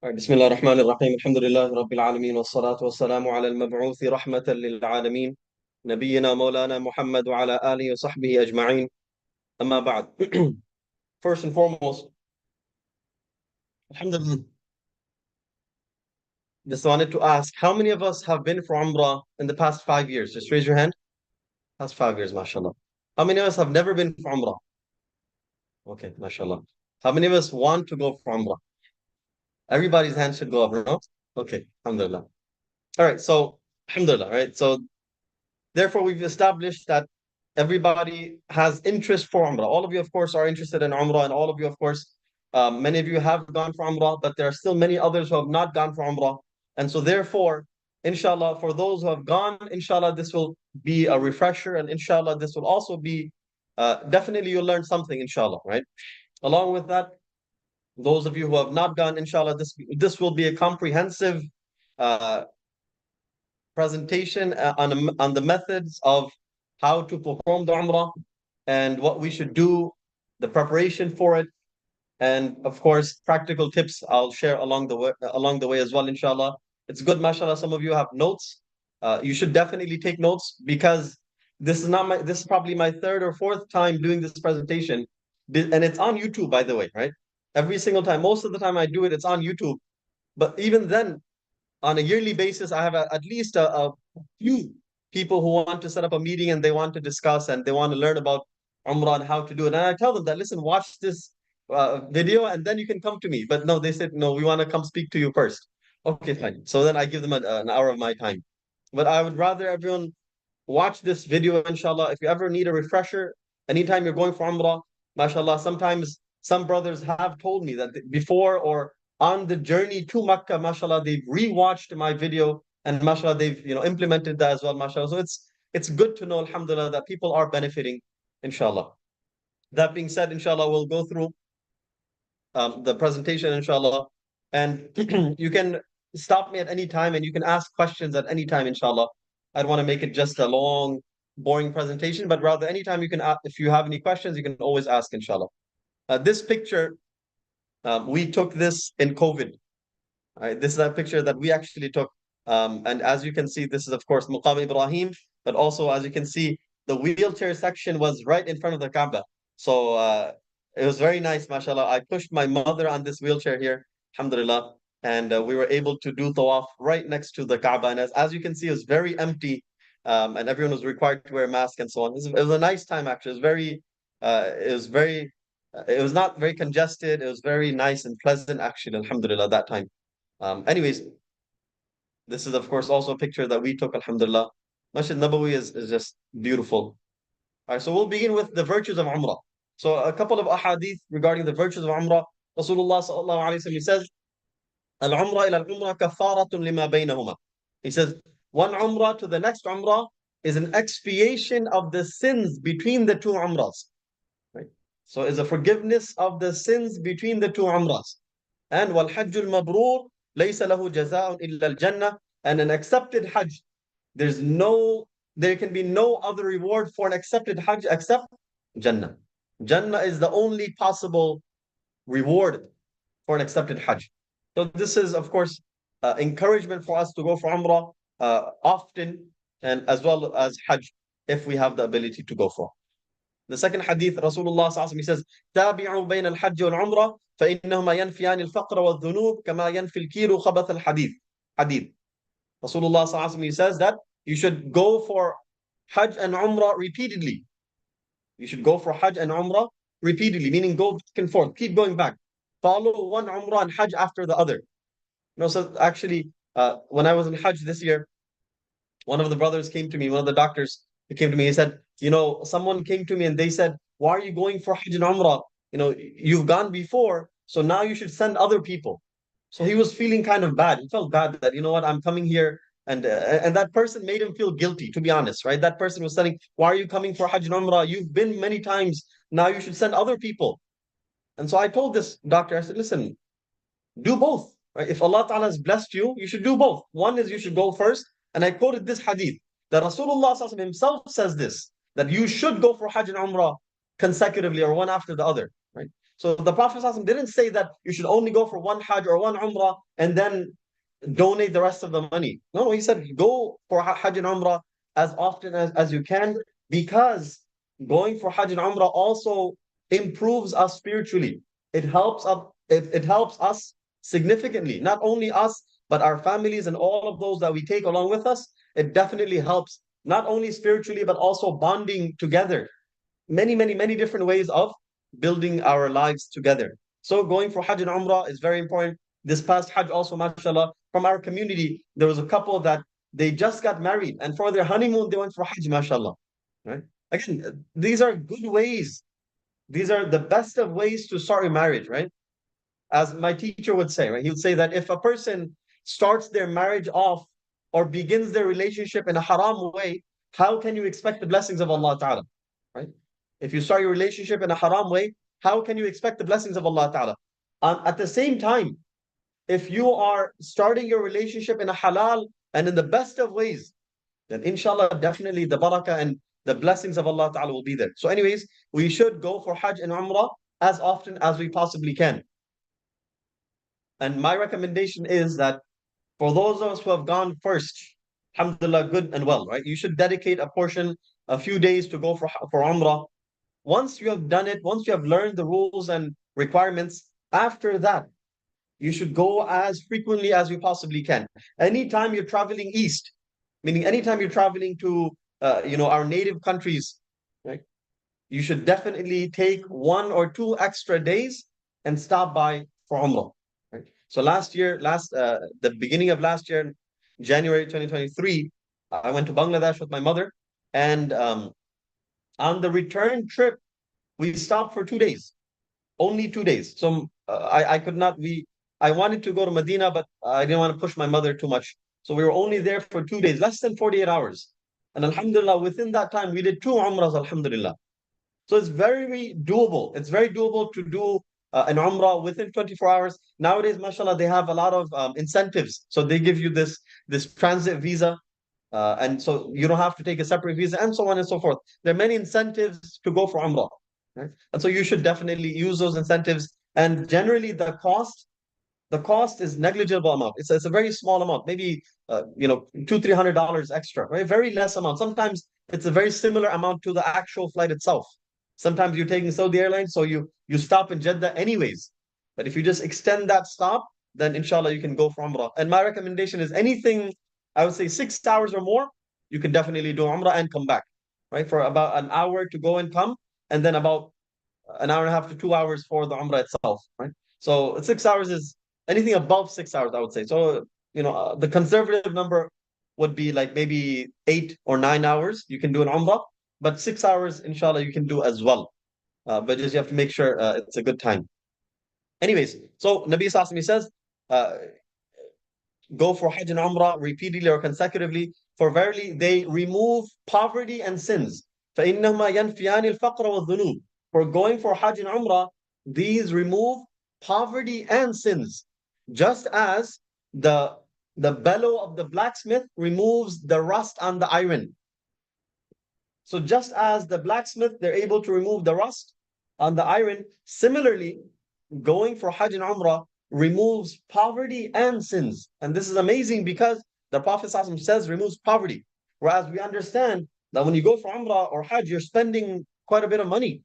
بسم الله الرحمن الرحيم الحمد لله رب العالمين والصلاة والسلام على المبعوث رحمة للعالمين نبينا مولانا محمد وعلى آله وصحبه أجمعين أما بعد. First and foremost, alhamdulillah, just wanted to ask, how many of us have been for Umrah in the past 5 years? Just raise your hand. Past 5 years, mashallah. How many of us have never been for Umrah? Okay, mashallah. How many of us want to go for Umrah? Everybody's hand should go up, no? Okay, alhamdulillah. All right, so alhamdulillah, right? So therefore, we've established that everybody has interest for Umrah. All of you, of course, are interested in Umrah, and all of you, of course, many of you have gone for Umrah, but there are still many others who have not gone for Umrah. And so, therefore, inshallah, for those who have gone, inshallah, this will be a refresher, and inshallah, this will also be definitely you'll learn something, inshallah, right? Along with that, those of you who have not gone, inshallah, this will be a comprehensive uh, presentation on the methods of how to perform the Umrah and what we should do, the preparation for it, and of course, practical tips I'll share along the way as well, inshallah. It's good, mashallah, some of you have notes. You should definitely take notes because this is probably my third or fourth time doing this presentation. And it's on YouTube, by the way, right? Every single time, most of the time I do it, it's on YouTube. But even then, on a yearly basis, I have at least a few people who want to set up a meeting and they want to discuss and they want to learn about Umrah and how to do it. And I tell them that, listen, watch this video and then you can come to me. But no, they said, no, we want to come speak to you first. Okay, fine. So then I give them an hour of my time. But I would rather everyone watch this video, inshallah. If you ever need a refresher, anytime you're going for Umrah, mashallah, sometimes some brothers have told me that before or on the journey to Makkah, mashallah, they've rewatched my video and mashallah, they've implemented that as well, mashallah. So it's good to know, alhamdulillah, that people are benefiting, inshallah. That being said, inshallah, we'll go through the presentation, inshallah. And you can stop me at any time and you can ask questions at any time, inshallah. I don't want to make it just a long, boring presentation, but rather anytime you can, if you have any questions, you can always ask, inshallah. This picture, we took this in COVID. Right? This is a picture that we actually took. And as you can see, this is, of course, Muqam Ibrahim, but also, as you can see, the wheelchair section was right in front of the Kaaba. So it was very nice, mashallah. I pushed my mother on this wheelchair here, alhamdulillah, and we were able to do tawaf right next to the Kaaba. And as you can see, it was very empty, and everyone was required to wear a mask and so on. It was a nice time, actually. It was not very congested. It was very nice and pleasant, actually, alhamdulillah, that time. Anyways, this is, of course, also a picture that we took, alhamdulillah. Masjid Nabawi is just beautiful. All right, so we'll begin with the virtues of Umrah. So a couple of ahadith regarding the virtues of Umrah. Rasulullah sallallahu alayhi wa sallam says, Al-Umrah ila al-Umrah kafaratun lima baynahuma. He says, one Umrah to the next Umrah is an expiation of the sins between the two Umrahs. Right? So it's a forgiveness of the sins between the two Umrahs. And wal hajjul mabrur laysa lahu jazaa'un illa al-jannah. And an accepted Hajj, there can be no other reward for an accepted Hajj except Jannah. Jannah is the only possible reward for an accepted Hajj. So this is, of course, encouragement for us to go for Umrah often and as well as Hajj if we have the ability to go for. The second hadith, Rasulullah sallallahu alaihi wasallam, he says, "تابعوا بين الحج والعمرة فإنهما ينفيان الفقر والذنوب كما ينفي الكير خبث الحديد." Hadith. Rasulullah sallallahu alaihi wasallam, he says that you should go for Hajj and Umrah repeatedly. You should go for Hajj and Umrah repeatedly, meaning go back and forth, keep going back. Follow one Umrah and Hajj after the other. So actually, when I was in Hajj this year, one of the brothers came to me, one of the doctors, He came to me, he said, someone came to me and they said, why are you going for Hajj and Umrah? You've gone before, so now you should send other people. So he was feeling kind of bad. He felt bad that, what, I'm coming here and that person made him feel guilty, to be honest, right? That person was saying, why are you coming for Hajj and Umrah? You've been many times. Now you should send other people. And so I told this doctor, I said, listen, do both. Right? If Allah Ta'ala has blessed you, you should do both. One is you should go first. And I quoted this hadith that Rasulullah SAW himself says this, that you should go for Hajj and Umrah consecutively or one after the other. Right? So the Prophet SAW didn't say that you should only go for one Hajj or one Umrah and then donate the rest of the money. No, he said go for Hajj and Umrah as often as you can, because going for Hajj and Umrah also improves us spiritually. It helps us significantly, not only us, but our families and all of those that we take along with us. It definitely helps, not only spiritually, but also bonding together. Many, many, many different ways of building our lives together. So going for Hajj and Umrah is very important. This past Hajj also, mashallah, from our community, there was a couple that they just got married, and for their honeymoon, they went for Hajj, mashallah. Right? Again, these are good ways. These are the best of ways to start a marriage, right? As my teacher would say, right? He would say that if a person starts their marriage off or begins their relationship in a haram way, how can you expect the blessings of Allah Ta'ala? Right? If you start your relationship in a haram way, how can you expect the blessings of Allah Ta'ala? At the same time, if you are starting your relationship in a halal and in the best of ways, then inshallah, definitely the barakah and the blessings of Allah Ta'ala will be there. So anyways, we should go for Hajj and Umrah as often as we possibly can. And my recommendation is that for those of us who have gone first, alhamdulillah, good and well, right? You should dedicate a portion, a few days to go for Umrah. Once you have done it, once you have learned the rules and requirements, after that, you should go as frequently as you possibly can. Anytime you're traveling east, meaning anytime you're traveling to, our native countries, right? You should definitely take 1 or 2 extra days and stop by for Umrah. Right? So the beginning of last year, January 2023, I went to Bangladesh with my mother, and on the return trip, we stopped for 2 days, only 2 days. So I could not. I wanted to go to Medina, but I didn't want to push my mother too much. So we were only there for 2 days, less than 48 hours. And alhamdulillah, within that time, we did 2 Umrahs, alhamdulillah. So it's very doable. It's very doable to do an Umrah within 24 hours. Nowadays, mashallah, they have a lot of incentives. So they give you this transit visa. And so you don't have to take a separate visa and so on and so forth. There are many incentives to go for Umrah. Right? And so you should definitely use those incentives. And generally, the cost is negligible amount. It's a very small amount, maybe $200-300 extra, right? Very less amount. Sometimes it's a very similar amount to the actual flight itself. Sometimes you're taking Saudi Airlines, so you stop in Jeddah anyways. But if you just extend that stop, then inshallah you can go for Umrah. And my recommendation is anything, I would say 6 hours or more, you can definitely do Umrah and come back, right? For about an hour to go and come, and then about an hour and a half to 2 hours for the Umrah itself, right? So 6 hours is anything above 6 hours, I would say. So, the conservative number would be like maybe 8 or 9 hours. You can do an Umrah, but 6 hours, inshallah, you can do as well. But just you have to make sure it's a good time. Anyways, so Nabi Sallallahu says, go for Hajj and Umrah repeatedly or consecutively, for verily they remove poverty and sins. فَإِنَّهُمَا يَنْفِيَانِ الْفَقْرَ وَالذُّنُوبِ. For going for Hajj and Umrah, these remove poverty and sins, just as the bellow of the blacksmith removes the rust on the iron. So just as the blacksmith, they're able to remove the rust on the iron, similarly, going for Hajj and Umrah removes poverty and sins. And this is amazing because the Prophet ﷺ says removes poverty. Whereas we understand that when you go for Umrah or Hajj, you're spending quite a bit of money.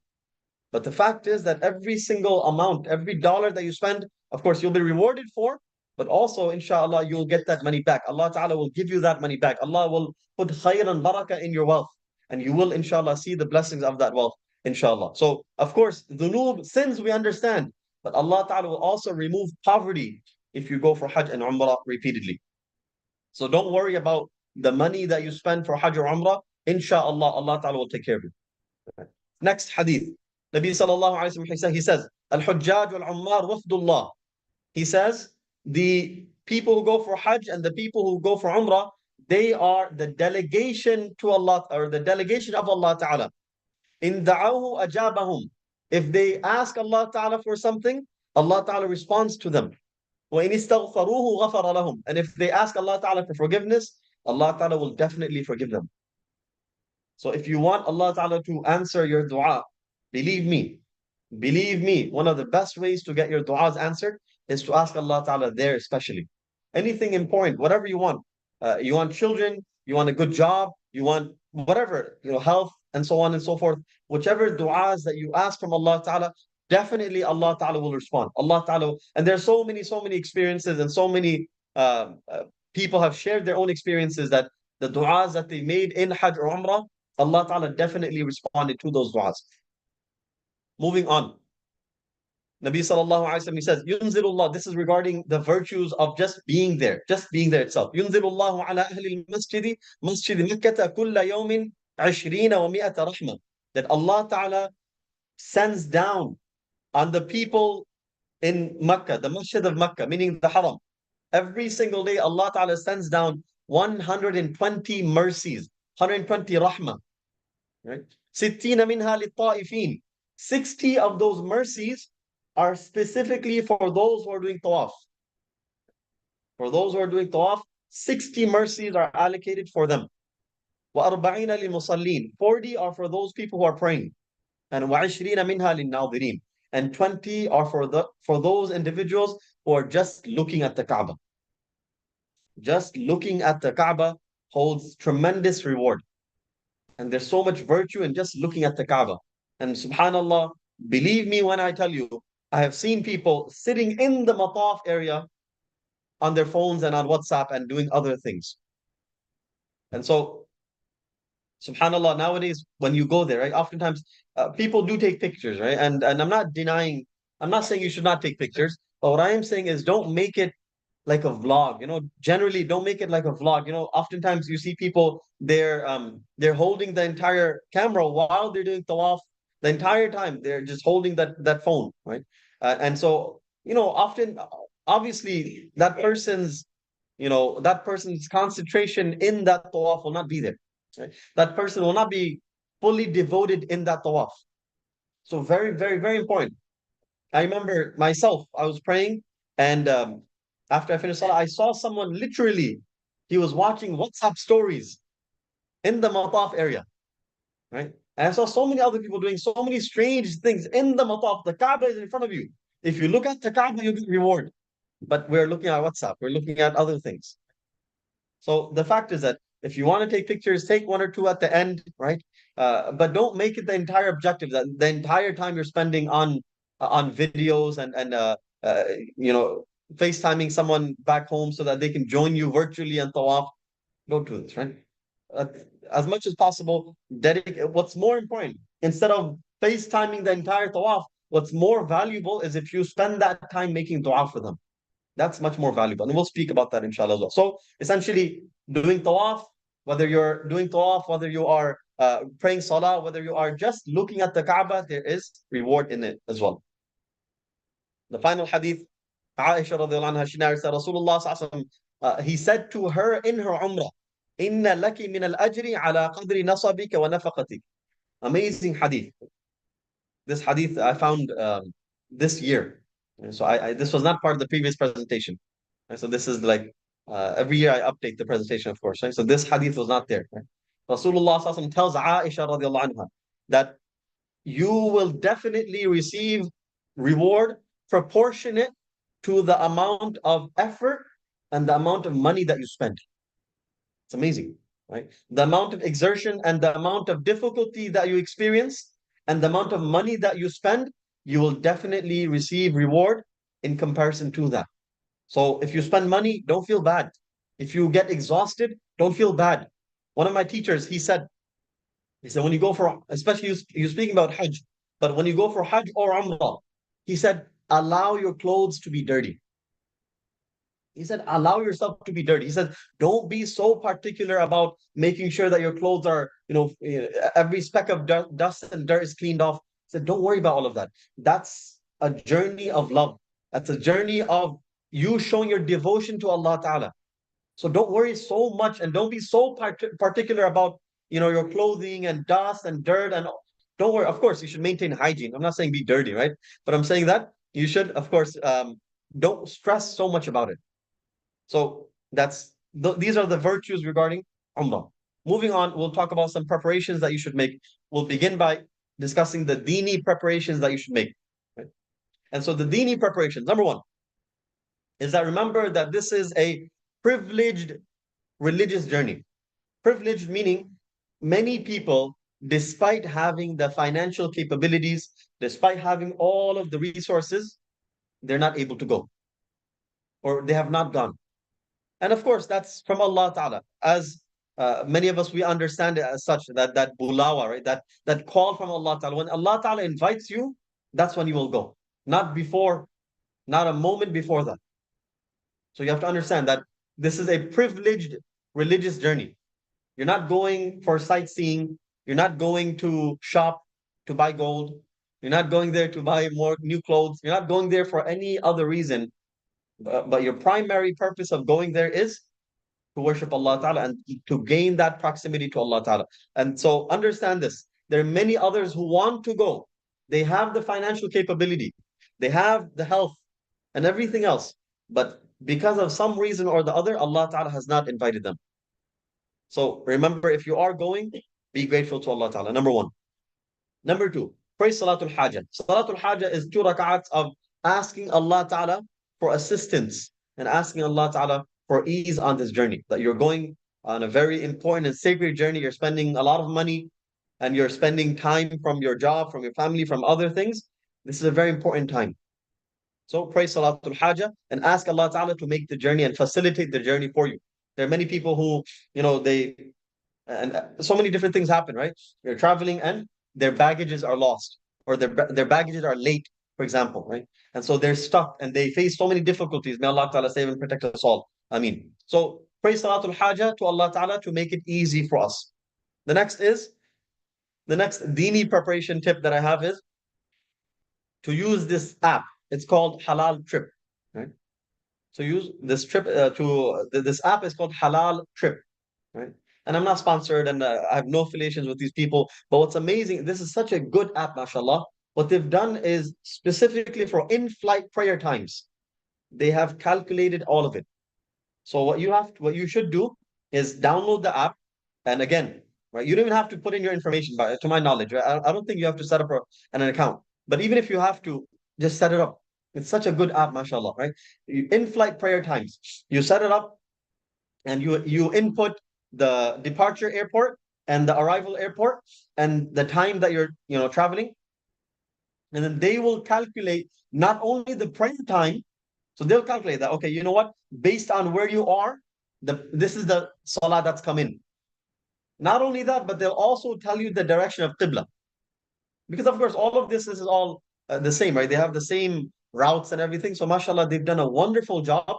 But the fact is that every single amount, every dollar that you spend, of course, you'll be rewarded for, but also, inshallah, you'll get that money back. Allah Ta'ala will give you that money back. Allah will put khayr and barakah in your wealth. And you will, inshallah, see the blessings of that wealth, inshallah. So, of course, dhunub, sins, we understand. But Allah Ta'ala will also remove poverty if you go for Hajj and Umrah repeatedly. So don't worry about the money that you spend for Hajj or Umrah. inshallah, Allah Ta'ala will take care of you. Next hadith. Nabi sallallahu alayhi wa sallam, he says, Al-Hujjaj wal-Ummar wafdullah. He says, the people who go for Hajj and the people who go for Umrah, they are the delegation to Allah, or the delegation of Allah Ta'ala. In da'ahu ajabahum. If they ask Allah Ta'ala for something, Allah Ta'ala responds to them. وَإِنِ اسْتَغْفَرُوهُ غَفَرَ لَهُمْ. And if they ask Allah Ta'ala for forgiveness, Allah Ta'ala will definitely forgive them. So if you want Allah Ta'ala to answer your dua, believe me, one of the best ways to get your du'as answered is to ask Allah Ta'ala there especially. Anything important, whatever you want. You want children, you want a good job, you want whatever, health and so on and so forth. Whichever du'as that you ask from Allah Ta'ala, definitely Allah Ta'ala will respond. Allah Ta'ala, and there's so many experiences, and so many people have shared their own experiences that the du'as that they made in Hajj or Umrah, Allah Ta'ala definitely responded to those du'as. Moving on. Nabi sallallahu alayhi wa sallam, he says, Yunzilullah, this is regarding the virtues of just being there itself. Yunzilullahu ala ahli al-masjidi, masjid Makkah, kulla yawmin 20 wa mi'ata rahmah. That Allah Ta'ala sends down on the people in Makkah, the masjid of Makkah, meaning the haram. Every single day, Allah Ta'ala sends down 120 mercies, 120 rahmah. Right? 60 minha lit-ta'ifin. 60 of those mercies are specifically for those who are doing tawaf. For those who are doing tawaf, 60 mercies are allocated for them. وَأَرْبَعِينَ لِلْمُصَلِّينَ. 40 are for those people who are praying. And وَعِشْرِينَ مِنْهَا لِلنَّاظِرِينَ. And 20 are for those individuals who are just looking at the Kaaba. Just looking at the Kaaba holds tremendous reward. And there's so much virtue in just looking at the Kaaba. And subhanallah, believe me when I tell you, I have seen people sitting in the mataf area on their phones and on WhatsApp and doing other things. And so, subhanallah, nowadays, when you go there, right, oftentimes people do take pictures, right? And I'm not saying you should not take pictures, but what I am saying is don't make it like a vlog. Generally don't make it like a vlog. Oftentimes you see people, they're holding the entire camera while they're doing tawaf. The entire time they're just holding that phone, right? And so, often, obviously, that person's concentration in that tawaf will not be there. Right? That person will not be fully devoted in that tawaf. So very, very, very important. I remember myself, I was praying, and after I finished salah, I saw someone literally, he was watching WhatsApp stories in the mataf area, right? And I saw so many other people doing so many strange things in the mataf. The Kaaba is in front of you. If you look at the Kaaba, you get reward. But we're looking at WhatsApp. We're looking at other things. So the fact is that if you want to take pictures, take one or two at the end, right? But don't make it the entire objective. That the entire time you're spending on videos and FaceTiming someone back home so that they can join you virtually and tawaf. Don't do this, right? As much as possible, dedicate. What's more important, instead of FaceTiming the entire tawaf, what's more valuable is if you spend that time making dua for them. That's much more valuable. And we'll speak about that inshallah as well. So essentially, doing tawaf, whether you're doing tawaf, whether you are praying salah, whether you are just looking at the Kaaba, there is reward in it as well. The final hadith, Aisha radiallahu anha, she narrates that Rasulullah sallallahu alaihi wasallam, he said to her in her umrah, Inna laki min al-ajri ala qadri nasabika wa nafaqatik. Amazing hadith. This hadith I found this year. So this was not part of the previous presentation. Right? So this is like every year I update the presentation, of course. Right? So this hadith was not there. Right? Rasulullah sallallahu alaihi wasallam tells Aisha radiallahu anha that you will definitely receive reward proportionate to the amount of effort and the amount of money that you spend. It's amazing, right? The amount of exertion and the amount of difficulty that you experience and the amount of money that you spend, you will definitely receive reward in comparison to that. So if you spend money, don't feel bad. If you get exhausted, don't feel bad. One of my teachers, he said, when you go for, especially you're speaking about Hajj, but when you go for Hajj or Umrah, he said, allow your clothes to be dirty. He said, allow yourself to be dirty. He said, don't be so particular about making sure that your clothes are, every speck of dust and dirt is cleaned off. He said, don't worry about all of that. That's a journey of love. That's a journey of you showing your devotion to Allah Ta'ala. So don't worry so much and don't be so particular about, your clothing and dust and dirt and don't worry. Of course, you should maintain hygiene. I'm not saying be dirty, right? But I'm saying that you should, of course, don't stress so much about it. So these are the virtues regarding Umrah. Moving on, we'll talk about some preparations that you should make. We'll begin by discussing the dini preparations that you should make. Right? And so the dini preparations, number one, is that remember that this is a privileged religious journey. Privileged meaning many people, despite having the financial capabilities, despite having all of the resources, they're not able to go or they have not gone. And of course, that's from Allah Ta'ala. As many of us, we understand it as such, that bulawa, right? That call from Allah Ta'ala. When Allah Ta'ala invites you, that's when you will go. Not before, not a moment before that. So you have to understand that this is a privileged religious journey. You're not going for sightseeing. You're not going to shop to buy gold. You're not going there to buy more new clothes. You're not going there for any other reason. But your primary purpose of going there is to worship Allah Ta'ala and to gain that proximity to Allah Ta'ala. And so understand this. There are many others who want to go. They have the financial capability. They have the health and everything else. But because of some reason or the other, Allah Ta'ala has not invited them. So remember, if you are going, be grateful to Allah Ta'ala. Number one. Number two, pray Salatul Hajjah. Salatul Hajjah is 2 rak'ats of asking Allah Ta'ala for assistance and asking Allah Ta'ala for ease on this journey. That you're going on a very important and sacred journey. You're spending a lot of money and you're spending time from your job, from your family, from other things. This is a very important time. So pray Salatul Hajjah and ask Allah Ta'ala to make the journey and facilitate the journey for you. There are many people who, and so many different things happen, right? You're traveling and their baggages are lost or their baggages are late, for example, right? And so they're stuck and they face so many difficulties. May Allah Ta'ala save and protect us all. I mean, so pray Salatul Hajjah to Allah Ta'ala to make it easy for us. The next dini preparation tip that I have is to use this app. It's called Halal Trip, right? So use this this app is called Halal Trip, right? And I'm not sponsored and I have no affiliations with these people. But what's amazing, this is such a good app, mashallah. What they've done is specifically for in-flight prayer times. They have calculated all of it. So what you should do is download the app. And again, right, you don't even have to put in your information, to my knowledge. Right? I don't think you have to set up an account. But even if you have to, just set it up. It's such a good app, mashallah, right? In-flight prayer times. You set it up and you input the departure airport and the arrival airport and the time that you're traveling, and then they will calculate not only the prayer time, so they'll calculate that, okay, you know what, based on where you are, this is the salah that's come in. Not only that, but they'll also tell you the direction of qibla, because of course all of this is all the same, right? They have the same routes and everything. So mashallah, they've done a wonderful job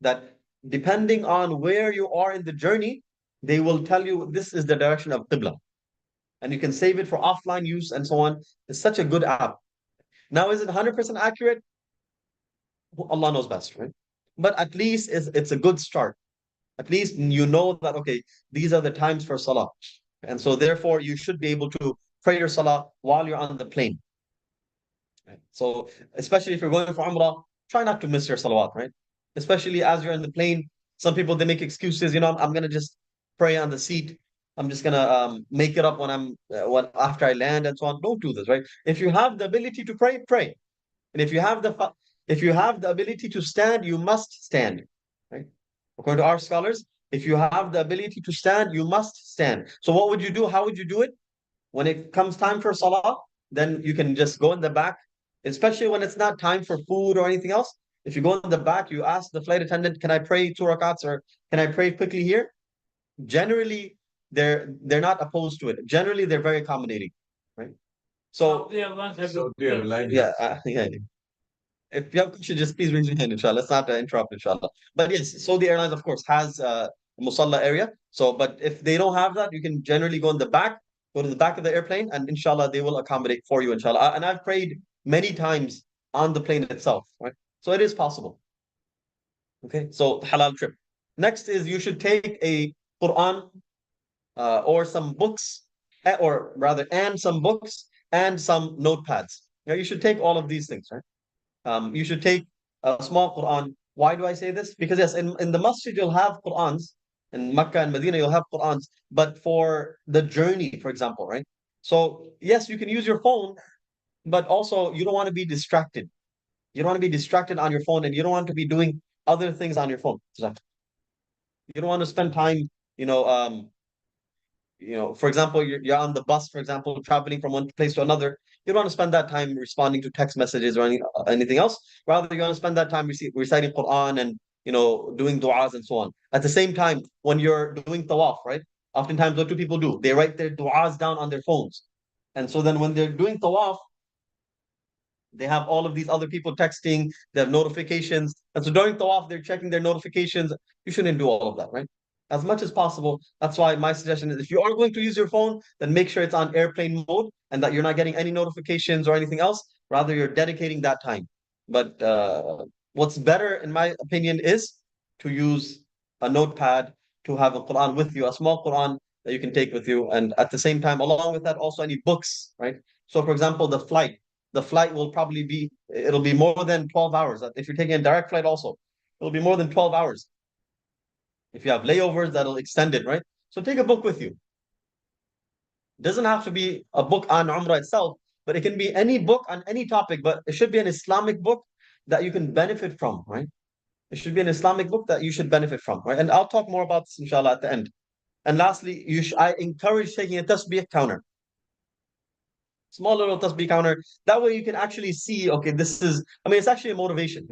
that depending on where you are in the journey, they will tell you this is the direction of Qibla. And you can save it for offline use and so on. It's such a good app. Now, is it 100% accurate? Allah knows best, right? But at least it's a good start. At least you know that, okay, these are the times for Salah. And so therefore, you should be able to pray your Salah while you're on the plane. Right? So especially if you're going for Umrah, try not to miss your Salawat, right? Especially as you're in the plane. Some people, they make excuses, I'm going to just pray on the seat. I'm just going to make it up when after I land and so on. Don't do this, right? If you have the ability to pray, pray. And if you have the ability to stand, you must stand, right? According to our scholars, if you have the ability to stand, you must stand. So what would you do? How would you do it? When it comes time for salah, then you can just go in the back, especially when it's not time for food or anything else. If you go in the back, you ask the flight attendant, can I pray 2 rakats or can I pray quickly here? Generally, they're not opposed to it. Generally, they're very accommodating, right? So, So they have yeah, yeah. if you have questions, just please raise your hand, inshallah. Let's not interrupt, inshallah. But yes, Saudi Airlines, of course, has a musalla area. So, but if they don't have that, you can generally go in the back, go to the back of the airplane, and inshallah, they will accommodate for you, inshallah. And I've prayed many times on the plane itself, right? So it is possible. Okay, so halal trip. Next is you should take a Quran or some books, or rather, and some books and some notepads. You should take all of these things, right? You should take a small Quran. Why do I say this? Because yes, in the masjid you'll have Qurans, in Mecca and Medina you'll have Qurans, but for the journey, for example, right? So yes, you can use your phone, but also you don't want to be distracted. You don't want to be distracted on your phone, and you don't want to be doing other things on your phone. You don't want to spend time, you know, um, for example, you're on the bus, for example, traveling from one place to another. You don't want to spend that time responding to text messages or anything else. Rather, you want to spend that time reciting Quran and, doing du'as and so on. At the same time, when you're doing tawaf, right? Oftentimes, what do people do? They write their du'as down on their phones. And so then when they're doing tawaf, they have all of these other people texting, they have notifications. And so during tawaf, they're checking their notifications. You shouldn't do all of that, right? As much as possible. That's why my suggestion is if you are going to use your phone, then make sure it's on airplane mode and that you're not getting any notifications or anything else. Rather, you're dedicating that time. But what's better, in my opinion, is to use a notepad, to have a Quran with you, a small Quran that you can take with you. And at the same time, along with that, also any books, right? So, for example, the flight will probably be, it'll be more than 12 hours. If you're taking a direct flight also, it'll be more than 12 hours. If you have layovers, that'll extend it, right? So take a book with you. It doesn't have to be a book on Umrah itself, but it can be any book on any topic, but it should be an Islamic book that you can benefit from, right? It should be an Islamic book that you should benefit from, right? And I'll talk more about this, inshallah, at the end. And lastly, I encourage taking a tasbih counter. Small little tasbih counter. That way you can actually see, okay, it's actually a motivation.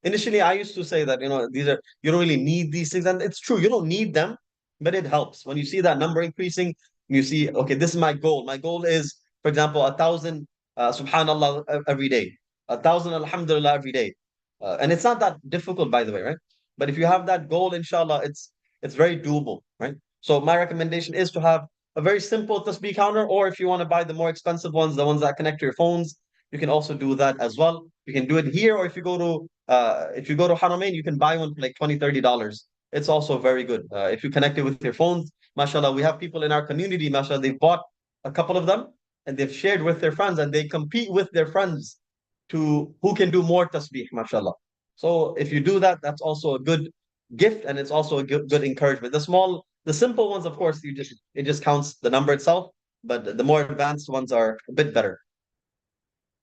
Initially, I used to say that, you don't really need these things. And it's true, you don't need them, but it helps. When you see that number increasing, you see, okay, this is my goal. My goal is, for example, 1,000 subhanallah every day, 1,000 alhamdulillah every day. And it's not that difficult, by the way, right? But if you have that goal, inshallah, it's very doable, right? So my recommendation is to have a very simple tasbih counter, or if you want to buy the more expensive ones, the ones that connect to your phones, you can also do that as well. You can do it here, or if you go to Haramain, you can buy one for like $20-$30. It's also very good. If you connect it with your phones, mashallah, we have people in our community, mashallah, they've bought a couple of them and they've shared with their friends, and they compete with their friends to who can do more tasbih, mashallah. So if you do that, that's also a good gift, and it's also a good encouragement. The simple ones, of course, it just counts the number itself, but the more advanced ones are a bit better.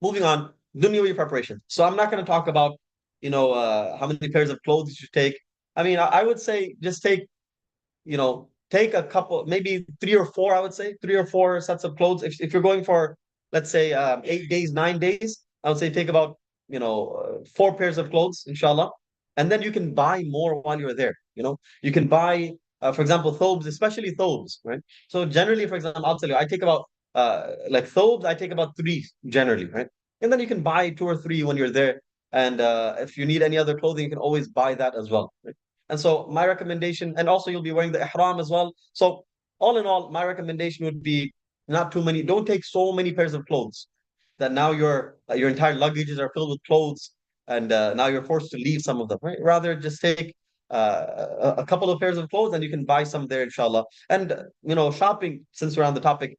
Moving on, dunyawi preparation. So I'm not going to talk about, how many pairs of clothes you should take. I mean, I would say just take a couple, maybe three or four, I would say, 3 or 4 sets of clothes. If you're going for, let's say, 8 days, 9 days, I would say take about, 4 pairs of clothes, inshallah. And then you can buy more while you're there. You can buy, for example, thobes, especially thobes, right? So generally, for example, I'll tell you, I take about, like thobes, I take about 3 generally, right? And then you can buy 2 or 3 when you're there. And if you need any other clothing, you can always buy that as well, right? And so my recommendation, and also you'll be wearing the ihram as well. So all in all, my recommendation would be not too many. Don't take so many pairs of clothes that now your entire luggages are filled with clothes, and now you're forced to leave some of them. Right? Rather, just take a couple of pairs of clothes, and you can buy some there, inshallah. And shopping. Since we're on the topic,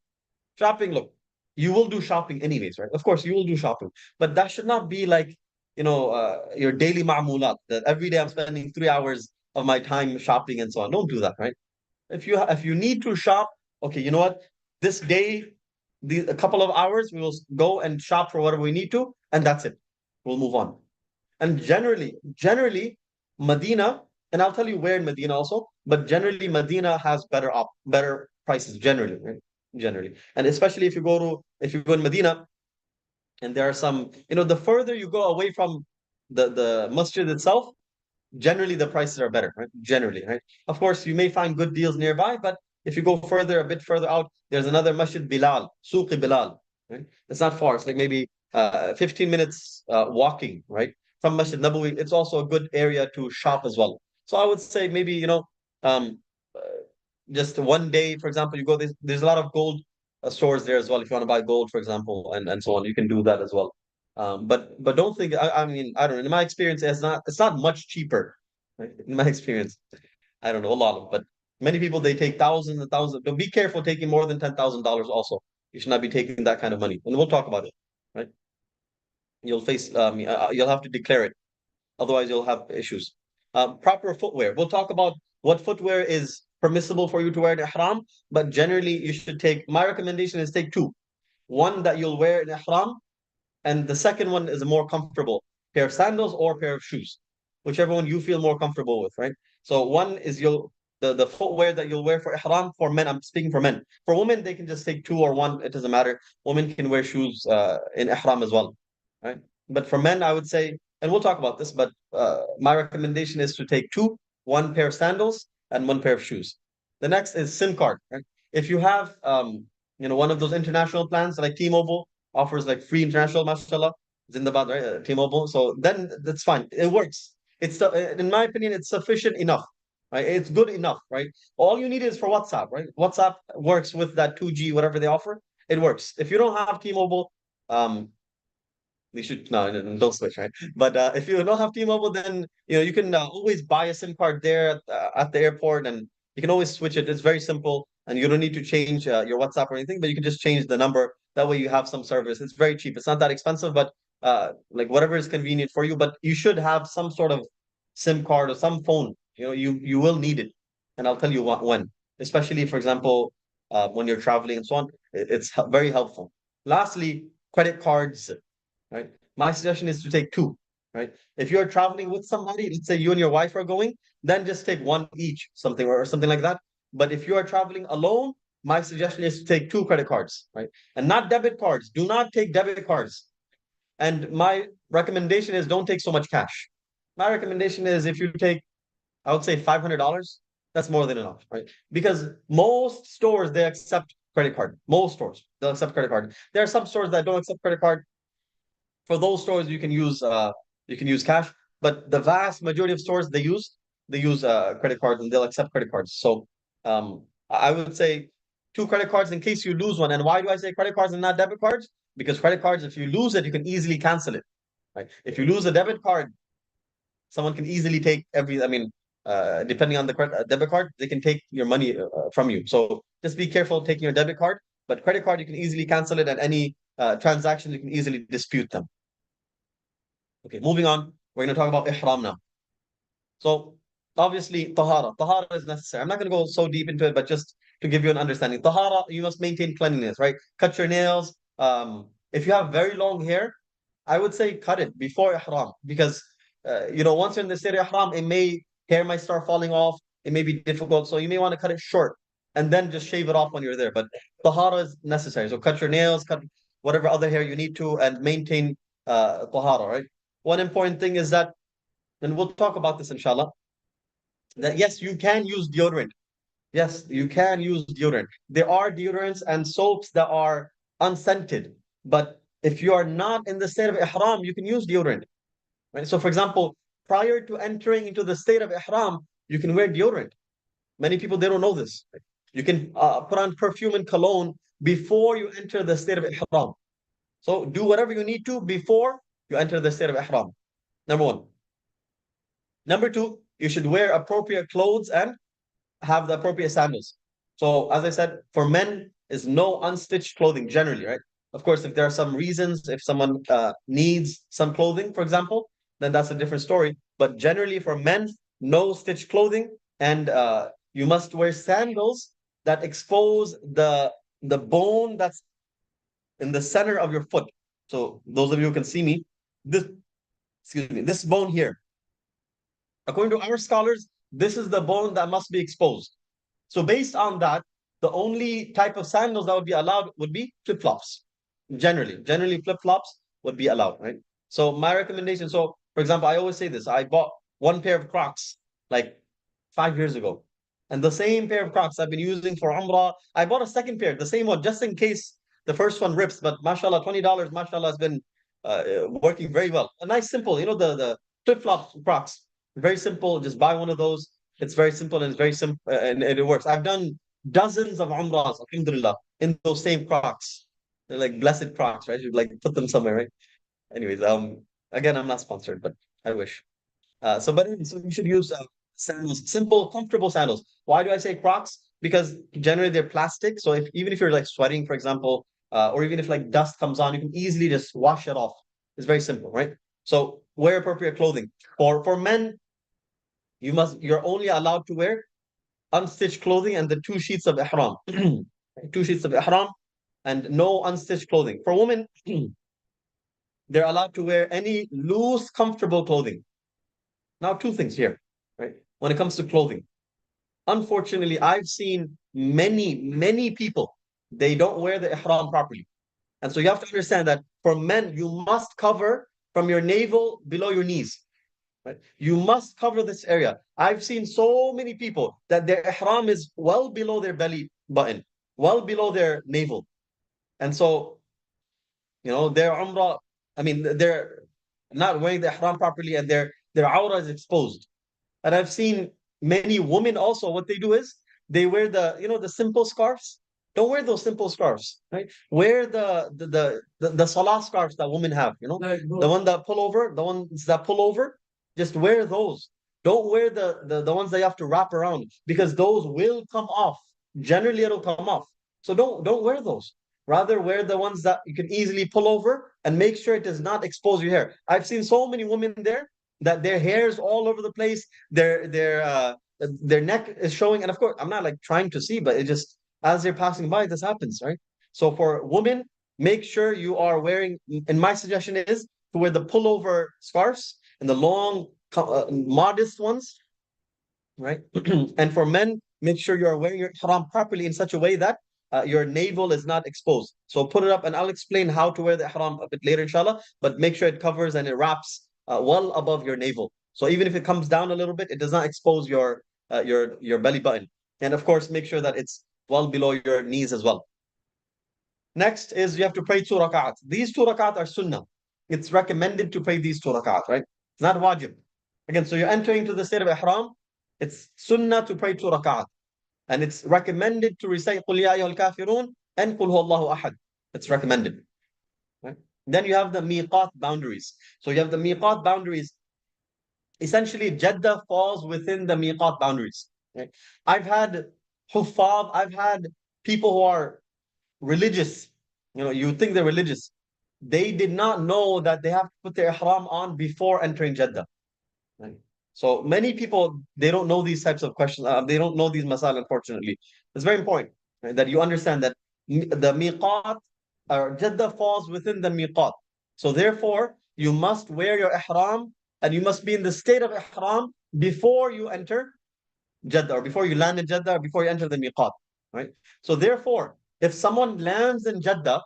shopping. Look, you will do shopping anyways, right? Of course, you will do shopping, but that should not be like your daily ma'mulat. That every day I'm spending 3 hours of my time shopping and so on. Don't do that, right? If you need to shop, okay, you know what? This day, a couple of hours, we will go and shop for whatever we need to, and that's it. We'll move on. And generally, Medina, and I'll tell you where in Medina also, but generally Medina has better prices generally, right? Generally. And especially if you go in Medina, and there are some, the further you go away from the masjid itself, generally the prices are better, right? Generally, right? Of course, you may find good deals nearby, but if you go a bit further out, there's another masjid, Bilal, Suq Bilal, right? It's not far. It's like maybe 15 minutes walking, right? From Masjid Nabawi. It's also a good area to shop as well. So I would say maybe, um, uh, just one day, for example, you go, there's a lot of gold stores there as well. If you want to buy gold, for example, and so on, you can do that as well. But don't think, I mean, I don't know. In my experience, it's not much cheaper, right? In my experience, I don't know a lot of, but many people they take thousands and thousands. But be careful taking more than $10,000 also. You should not be taking that kind of money. And we'll talk about it, right? You'll have to declare it. Otherwise, you'll have issues. Proper footwear. We'll talk about what footwear is permissible for you to wear in ihram, but generally you should take, my recommendation is take two. One that you'll wear in ihram, and the second one is a more comfortable pair of sandals or pair of shoes, whichever one you feel more comfortable with, right? So one is the footwear that you'll wear for ihram for men. I'm speaking for men. For women, they can just take two or one. It doesn't matter. Women can wear shoes in ihram as well, right? But for men, I would say, and we'll talk about this, but my recommendation is to take two, one pair of sandals and one pair of shoes. The next is SIM card, right? If you have one of those international plans like T-Mobile offers like free international, mashallah, Zindabad, right? T-Mobile. So then that's fine. It works. In my opinion, it's sufficient enough, right? It's good enough, right? All you need is for WhatsApp, right? WhatsApp works with that 2G, whatever they offer. It works. If you don't have T-Mobile, um, we should no, no, no, don't switch, right? But if you don't have T-Mobile, then you can always buy a SIM card there at the airport, and you can always switch it. It's very simple, and you don't need to change your WhatsApp or anything. But you can just change the number. That way, you have some service. It's very cheap. It's not that expensive, but like whatever is convenient for you. But you should have some sort of SIM card or some phone. You will need it, and I'll tell you when. Especially, for example, when you're traveling and so on, it's very helpful. Lastly, credit cards, right? My suggestion is to take two, right? If you're traveling with somebody, let's say you and your wife are going, then just take one each, something or something like that. But if you are traveling alone, my suggestion is to take two credit cards, right? And not debit cards. Do not take debit cards. And my recommendation is don't take so much cash. My recommendation is if you take, I would say $500, that's more than enough, right? Because most stores they accept credit card. Most stores they'll accept credit card. There are some stores that don't accept credit card. For those stores you can use cash, but the vast majority of stores they use credit cards and they'll accept credit cards. So I would say two credit cards in case you lose one. And why do I say credit cards and not debit cards? Because credit cards, if you lose it, you can easily cancel it. Right? If you lose a debit card, someone can easily take every. I mean, depending on the debit card, they can take your money from you. So just be careful taking your debit card. But credit card, you can easily cancel it, and any transactions you can easily dispute them. Okay, moving on. We're going to talk about ihram now. So obviously, tahara. Tahara is necessary. I'm not going to go so deep into it, but just to give you an understanding. Tahara, you must maintain cleanliness, right? Cut your nails. If you have very long hair, I would say cut it before ihram because once you're in the state of ihram, hair might start falling off. It may be difficult, so you may want to cut it short and then just shave it off when you're there. But tahara is necessary. So cut your nails, cut whatever other hair you need to, and maintain tahara, right? One important thing is that, and we'll talk about this inshallah, that yes, you can use deodorant. Yes, you can use deodorant. There are deodorants and soaps that are unscented, but if you are not in the state of ihram, you can use deodorant. Right? So, for example, prior to entering into the state of ihram, you can wear deodorant. Many people they don't know this. You can put on perfume and cologne before you enter the state of ihram. So do whatever you need to before you enter the state of ihram. Number one. Number two, you should wear appropriate clothes and have the appropriate sandals. So as I said, for men is no unstitched clothing generally, right? Of course, if there are some reasons, if someone needs some clothing, for example, then that's a different story. But generally for men, no stitched clothing, and you must wear sandals that expose the bone that's in the center of your foot. So those of you who can see me, this excuse me, this bone here. According to our scholars, this is the bone that must be exposed. So based on that, the only type of sandals that would be allowed would be flip-flops. Generally flip-flops would be allowed, right? So my recommendation, so for example, I always say this, I bought one pair of Crocs like 5 years ago. And the same pair of Crocs I've been using for Umrah. I bought a second pair, the same one, just in case the first one rips. But mashallah, $20, mashallah, has been working very well. A nice, simple, the flip-flop Crocs. Very simple. Just buy one of those. It's very simple and it's very simple and it works. I've done dozens of Umrahs, alhamdulillah, in those same Crocs. They're like blessed Crocs, right? You like put them somewhere, right? Anyways, again, I'm not sponsored, but I wish. So you should use sandals, simple, comfortable sandals. Why do I say Crocs? Because generally they're plastic. So if even if you're like sweating, for example, or even if like dust comes on, you can easily just wash it off. It's very simple, right? So wear appropriate clothing. For men, you're only allowed to wear unstitched clothing and the two sheets of ihram. Two sheets of ihram and no unstitched clothing. For women, they're allowed to wear any loose, comfortable clothing. Now, two things here, right? When it comes to clothing, unfortunately, I've seen many people, they don't wear the ihram properly. And so you have to understand that for men, you must cover from your navel below your knees. Right? You must cover this area. I've seen so many people that their ihram is well below their belly button, well below their navel. And so, their umrah, I mean, they're not wearing the ihram properly and their aura is exposed. And I've seen many women also, what they do is they wear the simple scarves. Don't wear those simple scarves, right? Wear the salah scarves that women have, the one that pull over, the ones that pull over, just wear those. Don't wear the ones that you have to wrap around because those will come off. Generally, it'll come off. So don't wear those. Rather, wear the ones that you can easily pull over and make sure it does not expose your hair. I've seen so many women there that their hair is all over the place, their neck is showing, and of course, I'm not like trying to see, but it just as they're passing by, this happens, right? So for women, make sure you are wearing. And my suggestion is to wear the pullover scarves and the long, modest ones, right? And for men, make sure you are wearing your ihram properly in such a way that your navel is not exposed. So put it up, and I'll explain how to wear the ihram a bit later, inshallah. But make sure it covers and it wraps well above your navel. So even if it comes down a little bit, it does not expose your belly button. And of course, make sure that it's well below your knees as well. Next is you have to pray 2 rak'at. These 2 rak'at are sunnah. It's recommended to pray these 2 rak'at, right? It's not wajib. Again, so you're entering to the state of ihram. It's sunnah to pray 2 rak'at. And it's recommended to recite قُلْ يَا أَيُّهَا الْكَافِرُونَ and قُلْ هُوَ اللَّهُ أَحَدٌ. It's recommended. Right? Then you have the miqat boundaries. So you have the miqat boundaries. Essentially, Jeddah falls within the miqat boundaries. Right? I've had huffaz, I've had people who are religious. You think they're religious. They did not know that they have to put their ihram on before entering Jeddah. Right? So many people, they don't know these types of questions. They don't know these masal, unfortunately. It's very important, right, that you understand that the miqat or Jeddah falls within the miqat. So therefore, you must wear your ihram and you must be in the state of ihram before you enter Jeddah or before you land in Jeddah or before you enter the miqat. Right? So therefore, if someone lands in Jeddah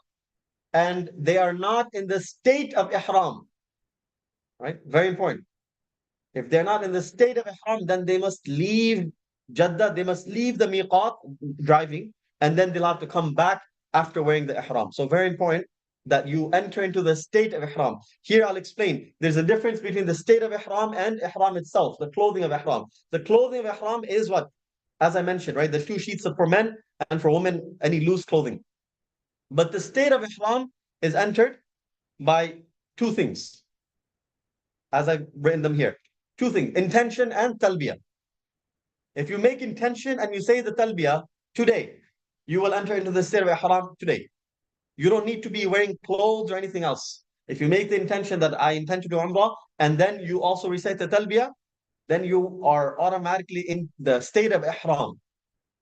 and they are not in the state of ihram, right? Very important. If they're not in the state of ihram, then they must leave Jeddah, they must leave the miqat driving, and then they'll have to come back after wearing the ihram. So very important that you enter into the state of ihram. Here I'll explain. There's a difference between the state of ihram and ihram itself, the clothing of ihram. The clothing of ihram is what? As I mentioned, right? The two sheets for men and for women, any loose clothing. But the state of ihram is entered by two things, as I've written them here. Two things, intention and talbiyah. If you make intention and you say the talbiyah today, you will enter into the state of ihram today. You don't need to be wearing clothes or anything else. If you make the intention that I intend to do umrah, and then you also recite the talbiyah, then you are automatically in the state of ihram.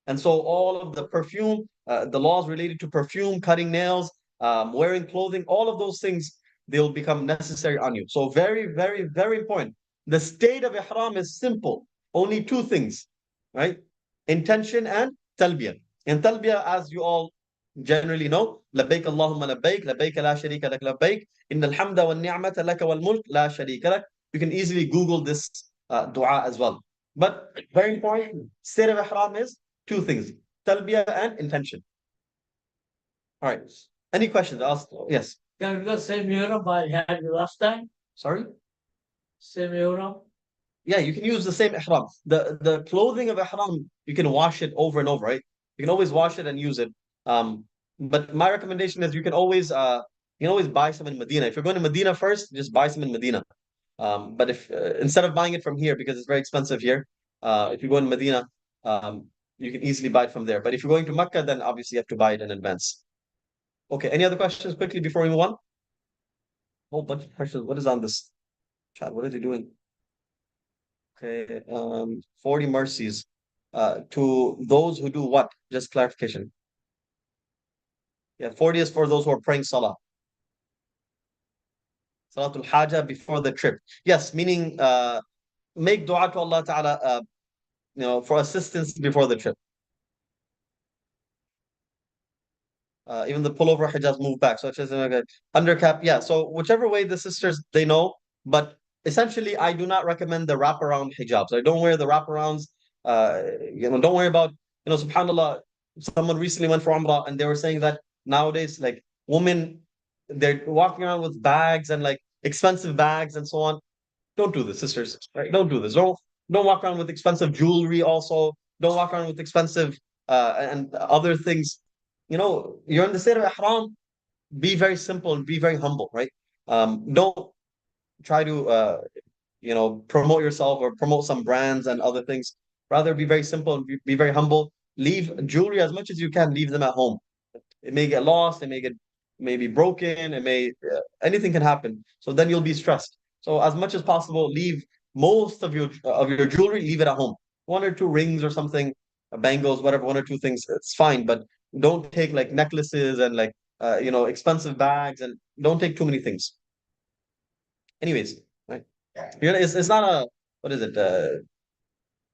And so all of the perfume, the laws related to perfume, cutting nails, wearing clothing, all of those things, they'll become necessary on you. So very, very, very important. The state of ihram is simple. Only two things, right? Intention and talbiyah. And talbiyah, as you all generally know, لبيك اللهم لبيك لبيك لا شريك لك لبيك إن الحمد والنعمة لك والملك لا شريك لك. You can easily Google this dua as well. But very important, state of ihram is two things, talbiyah and intention. All right. Any questions? Ask. Yes. Can we go same uniform I had last time? Sorry? Same uniform? Yeah, you can use the same ihram. The clothing of ihram, you can wash it over and over, right? You can always wash it and use it. Um, but my recommendation is you can always buy some in Medina. If you're going to Medina first, just buy some in Medina. But if instead of buying it from here because it's very expensive here, if you go in Medina, you can easily buy it from there. But if you're going to Mecca, then obviously you have to buy it in advance. Okay, any other questions quickly before we move on? Whole bunch of questions. What is on this chat? What are they doing? Okay, 40 mercies. To those who do what? Just clarification. Yeah, 40 is for those who are praying Salah. Salatul Haja before the trip. Yes, meaning make dua to Allah Ta'ala for assistance before the trip. Even the pullover hijabs move back. So it's just like a undercap. Yeah. So whichever way the sisters they know, but essentially I do not recommend the wraparound hijabs. I don't wear the wraparounds. Don't worry about, subhanAllah, someone recently went for Umrah and they were saying that nowadays, like women, they're walking around with bags and like expensive bags and so on. Don't do this, sisters. Right? Don't do this. Don't walk around with expensive jewelry also. Don't walk around with expensive and other things. You're in the state of ihram, be very simple and be very humble, right? Don't try to promote yourself or promote some brands and other things. Rather be very simple and be very humble. Leave jewelry as much as you can, leave them at home. It may get lost, may be broken, anything can happen. So then you'll be stressed. So as much as possible, leave most of your jewelry, leave it at home. One or two rings or something, bangles, whatever, one or two things, it's fine. But don't take like necklaces and like expensive bags, and don't take too many things. Anyways, right? It's not a what is it?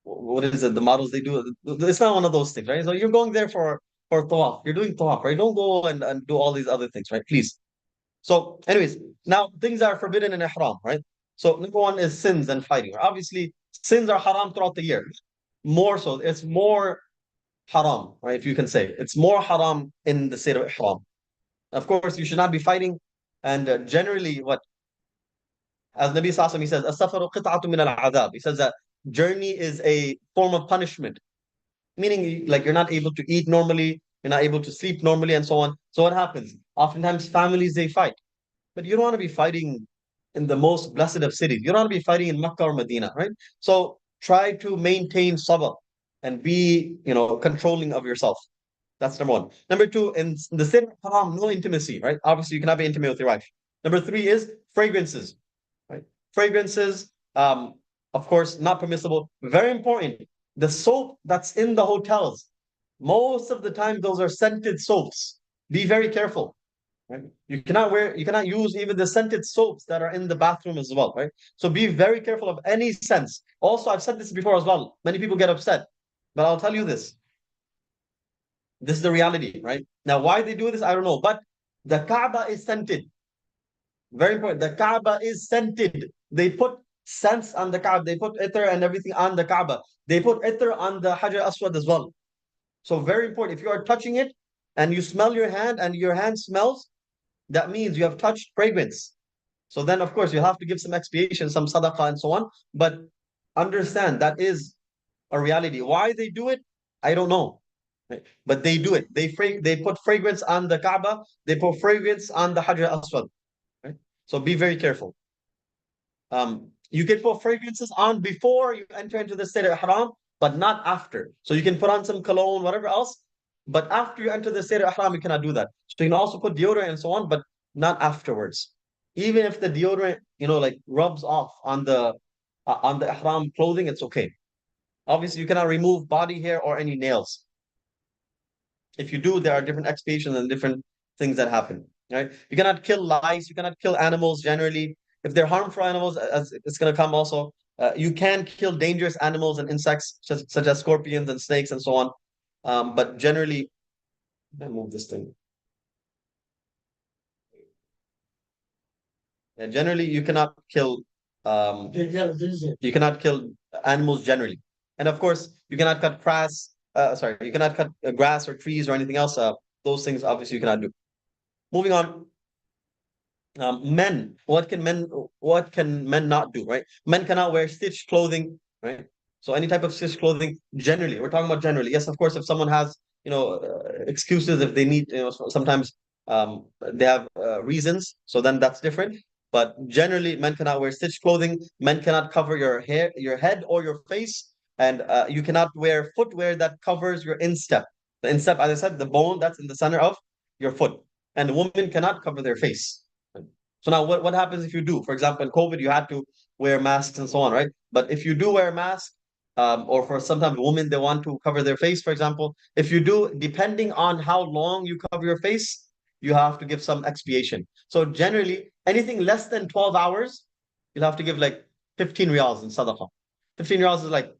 What is it? The models they do. It's not one of those things, right? So you're going there for tawaf. You're doing tawaf, right? Don't go and do all these other things, right? Please. So, anyways, now things are forbidden in ihram, right? So number one is sins and fighting. Obviously, sins are haram throughout the year. More so, it's more haram, right? If you can say it's more haram in the state of ihram. Of course, you should not be fighting. And generally, what as Nabi Sallallahu he says, "As-safaru qit'atu min al-adab." He says that journey is a form of punishment, meaning like you're not able to eat normally, you're not able to sleep normally, and so on. So what happens? Oftentimes, families they fight. But you don't want to be fighting in the most blessed of cities. You don't want to be fighting in Makkah or Medina, right? So try to maintain sabr and be, controlling of yourself. That's number one. Number two, in the state of haram, no intimacy, right? Obviously, you cannot be intimate with your wife. Number three is fragrances, right? Fragrances, of course, not permissible. Very important. The soap that's in the hotels, most of the time, those are scented soaps. Be very careful. Right? You cannot use even the scented soaps that are in the bathroom as well, right? So be very careful of any scents. Also, I've said this before as well. Many people get upset, but I'll tell you this. This is the reality, right? Now, why they do this, I don't know. But the Kaaba is scented. Very important. The Kaaba is scented. They put scents on the Kaaba. They put ether and everything on the Kaaba. They put ether on the Hajar Aswad as well. So very important. If you are touching it and you smell your hand and your hand smells, that means you have touched fragrance. So then, of course, you have to give some expiation, some sadaqah, and so on. But understand that is a reality. Why they do it, I don't know. Right? But they do it. They put fragrance on the Kaaba. They put fragrance on the Hajar Aswad. Right? So be very careful. You can put fragrances on before you enter into the state of ihram, but not after. So you can put on some cologne, whatever else, but after you enter the state of ihram, you cannot do that. So you can also put deodorant and so on, but not afterwards. Even if the deodorant, like rubs off on the ihram clothing, it's okay. Obviously, you cannot remove body hair or any nails. If you do, there are different expiations and different things that happen. Right? You cannot kill lice. You cannot kill animals generally. If they're harmful animals, as it's going to come also, you can kill dangerous animals and insects such as scorpions and snakes and so on. But generally, I move this thing. Yeah, generally, you cannot kill animals generally, and of course, you cannot cut grass. Sorry, you cannot cut grass or trees or anything else. Those things obviously you cannot do. Moving on. Men, what can men not do, right? Men cannot wear stitched clothing, right? So any type of stitched clothing, generally, we're talking about generally. Yes, of course, if someone has, excuses, if they need, sometimes they have reasons, so then that's different. But generally, men cannot wear stitched clothing. Men cannot cover your hair, your head, or your face, and you cannot wear footwear that covers your instep. The instep, as I said, the bone that's in the center of your foot, and a woman cannot cover their face. So now what happens if you do? For example, in COVID, you had to wear masks and so on, right? But if you do wear a mask, or for sometimes women, they want to cover their face, for example, if you do, depending on how long you cover your face, you have to give some expiation. So generally, anything less than 12 hours, you'll have to give like 15 riyals in sadaqah. 15 riyals is like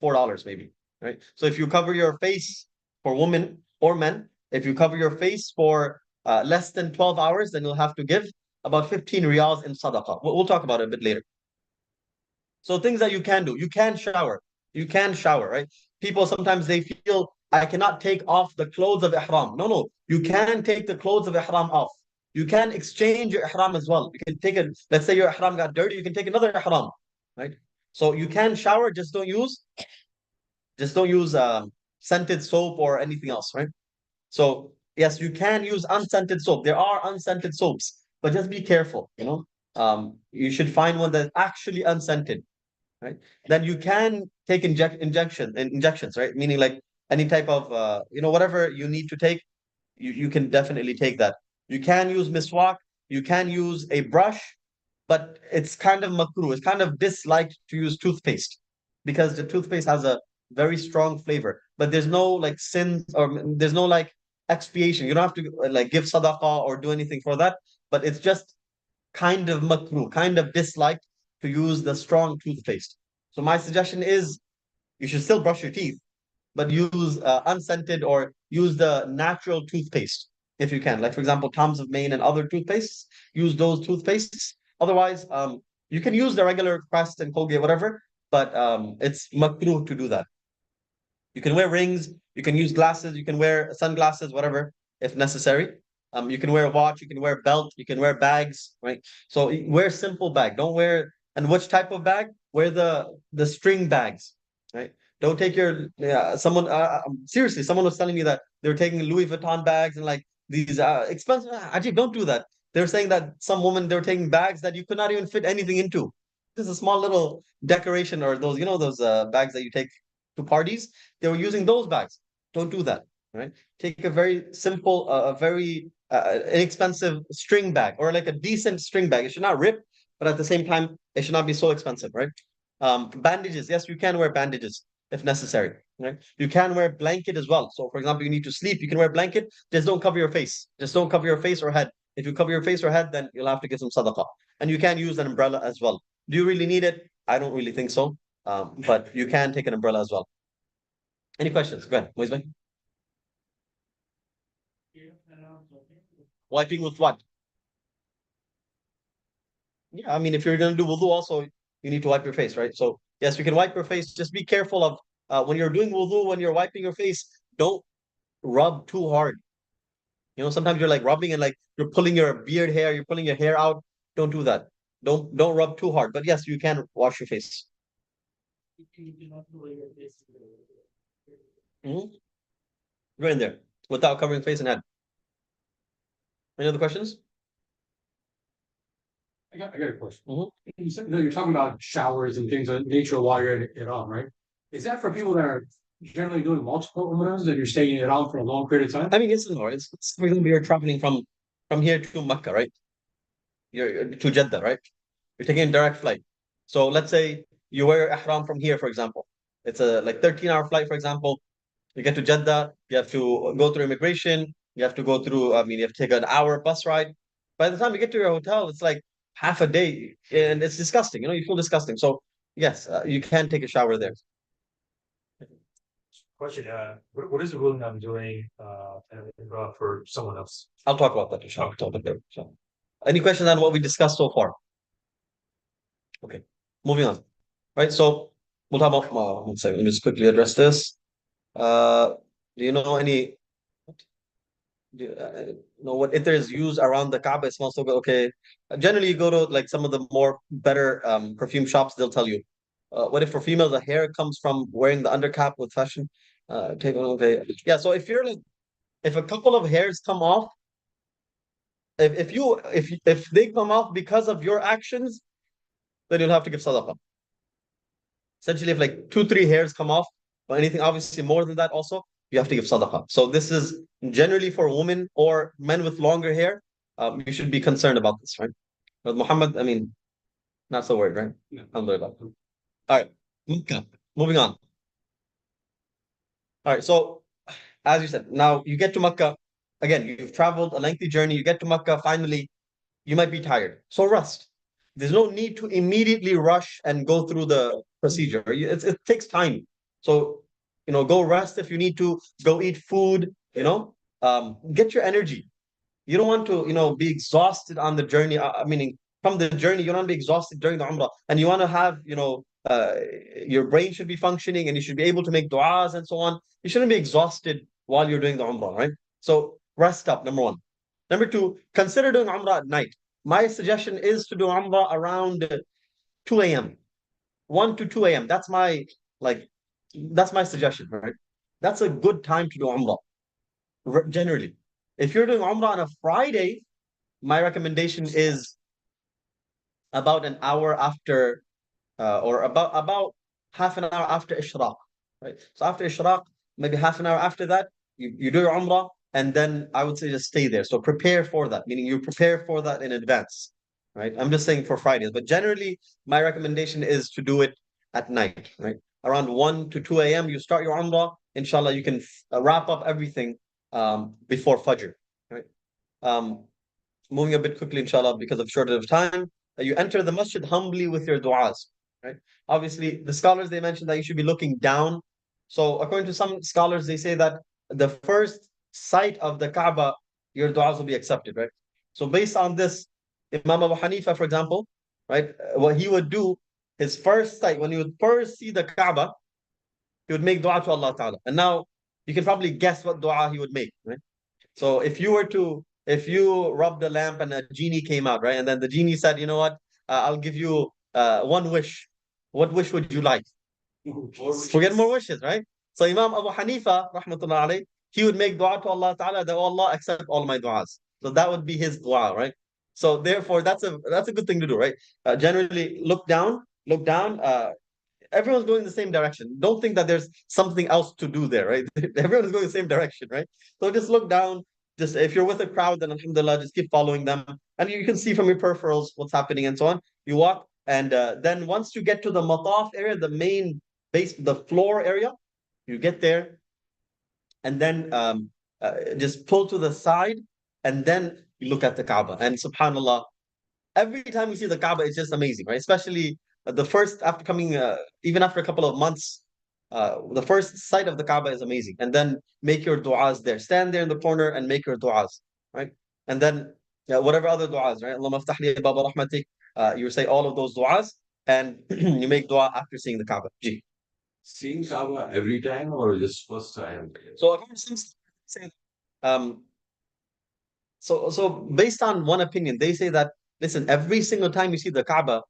$4 maybe, right? So if you cover your face for women or men, if you cover your face for less than 12 hours, then you'll have to give about 15 riyals in sadaqah. We'll talk about it a bit later. So things that you can do, you can shower. You can shower, right? People sometimes they feel I cannot take off the clothes of ihram. No, no, you can take the clothes of ihram off. You can exchange your ihram as well. You can take it, let's say your ihram got dirty, you can take another ihram, right? So you can shower, just don't use scented soap or anything else, right? So yes, you can use unscented soap. There are unscented soaps, but just be careful, you should find one that's actually unscented, right? Then you can take injections, right? Meaning like any type of whatever you need to take, you can definitely take that. You can use miswak, you can use a brush, but it's kind of makruh. It's kind of disliked to use toothpaste because the toothpaste has a very strong flavor. But there's no like sins or there's no like expiation. You don't have to like give sadaqah or do anything for that. But it's just kind of makruh, kind of disliked to use the strong toothpaste. So my suggestion is you should still brush your teeth, but use unscented or use the natural toothpaste if you can. Like for example, Tom's of Maine and other toothpastes. Use those toothpastes. Otherwise, you can use the regular Crest and Colgate, whatever, but it's makruh to do that. You can wear rings, you can use glasses, you can wear sunglasses, whatever, if necessary. You can wear a watch, you can wear a belt, you can wear bags, right? So wear simple bag. Don't wear, and which type of bag? Wear the string bags, right? Don't take your someone seriously. Someone was telling me that they were taking Louis Vuitton bags and like these expensive. Ajib, don't do that. They were saying that some woman they were taking bags that you could not even fit anything into. Just a small little decoration or those those bags that you take to parties. They were using those bags. Don't do that, right? Take a very simple, a very inexpensive string bag or like a decent string bag. It should not rip, but at the same time, it should not be so expensive, right? Bandages. Yes, you can wear bandages if necessary, right? You can wear blanket as well. So, for example, you need to sleep, you can wear blanket. Just don't cover your face. Just don't cover your face or head. If you cover your face or head, then you'll have to get some sadaqah. And you can use an umbrella as well. Do you really need it? I don't really think so. But you can take an umbrella as well. Any questions? Go ahead, Moise bhai. Wiping with what? Yeah, I mean, if you're going to do wudu also, you need to wipe your face, right? So, yes, you can wipe your face. Just be careful of when you're doing wudu, when you're wiping your face, don't rub too hard. Sometimes you're like rubbing and like you're pulling your beard hair, you're pulling your hair out. Don't do that. Don't rub too hard. But yes, you can wash your face. Mhm. Right in there without covering face and head. Any other questions? I got a question. Mhm. You're talking about showers and things of nature while you're in Iran, right? Is that for people that are generally doing multiple umrahs and you're staying in Iran for a long period of time? I mean, it's no, it's for example, you're traveling from here to Mecca, right? You're to Jeddah, right? You're taking a direct flight. So let's say you wear ihram from here, for example. It's a like 13-hour flight, for example. You get to Jeddah, you have to go through immigration, you have to go through, I mean, you have to take an hour bus ride. By the time you get to your hotel, it's like half a day and it's disgusting. You feel disgusting. So yes, you can take a shower there. Question, what is the ruling on doing for someone else? I'll talk about that, inshallah. Talk about that, inshallah. Any questions on what we discussed so far? Okay, moving on. Right, so we'll talk about, one second, let me just quickly address this. Do you know any what if there's used around the Kaaba, it smells so good. Okay. Generally, you go to like some of the more better perfume shops, they'll tell you. What if for females, the hair comes from wearing the undercap with fashion? Take one, okay. Yeah, so if you're like, if a couple of hairs come off, if they come off because of your actions, then you'll have to give sadaqah. Essentially, if like two, three hairs come off, or anything obviously more than that, also you have to give sadaqah. So this is generally for women or men with longer hair. You should be concerned about this, right? But Muhammad, I mean, not so worried, right? Yeah. Alhamdulillah. All right, Makkah. Moving on. All right, so as you said, now you get to Makkah. Again, you've traveled a lengthy journey. You get to Makkah. Finally, you might be tired. So rest. There's no need to immediately rush and go through the procedure. It takes time. So, go rest if you need to, go eat food, get your energy. You don't want to, be exhausted on the journey. Meaning from the journey, you don't want to be exhausted during the Umrah. And you want to have, your brain should be functioning and you should be able to make du'as and so on. You shouldn't be exhausted while you're doing the Umrah, right? So rest up, number one. Number two, consider doing Umrah at night. My suggestion is to do Umrah around 2 a.m. 1 to 2 a.m. Like that's my suggestion, right? That's a good time to do Umrah, generally. If you're doing Umrah on a Friday, my recommendation is about an hour after, or about half an hour after Ishraq, right? So after Ishraq, maybe half an hour after that, you do your Umrah, and then I would say just stay there. So prepare for that, meaning you prepare for that in advance, right? I'm just saying for Fridays, but generally, my recommendation is to do it at night, right? Around 1 to 2 a.m., you start your Umrah. Inshallah, you can wrap up everything before Fajr, right? Um, Moving a bit quickly, inshallah, because of shortage of time, you enter the masjid humbly with your du'as, right? Obviously, the scholars, they mentioned that you should be looking down. So according to some scholars, they say that the first sight of the Kaaba, your du'as will be accepted, right? So based on this, Imam Abu Hanifa, for example, right, what he would do, his first sight, when he would first see the Kaaba, he would make dua to Allah Ta'ala. And now you can probably guess what dua he would make, right? So if you rubbed a lamp and a genie came out, right? And then the genie said, you know what? I'll give you one wish. What wish would you like? Forget more wishes, right? So Imam Abu Hanifa, rahmatullah alayh, he would make dua to Allah Ta'ala that, oh Allah, accept all my duas. So that would be his dua, right? So therefore, that's a good thing to do, right? Generally, look down, look down. Everyone's going the same direction. Don't think that there's something else to do there, right? Everyone's going the same direction, right? So just look down. Just if you're with a crowd, then alhamdulillah, just keep following them. And you can see from your peripherals what's happening and so on. You walk, and then once you get to the mataf area, the main base, the floor area, you get there, and then just pull to the side, and then you look at the Kaaba. And subhanallah, every time you see the Kaaba, it's just amazing, right? Especially the first after coming, even after a couple of months, the first sight of the Kaaba is amazing. And then make your du'as there. Stand there in the corner and make your du'as, right? And then whatever other du'as, right? Allahumma aftah li baba rahmatik. You say all of those du'as and you make du'a after seeing the Kaaba. Gee. Seeing Kaaba every time or just first time? So according to some say, um, so based on one opinion, they say that listen, every single time you see the Kaaba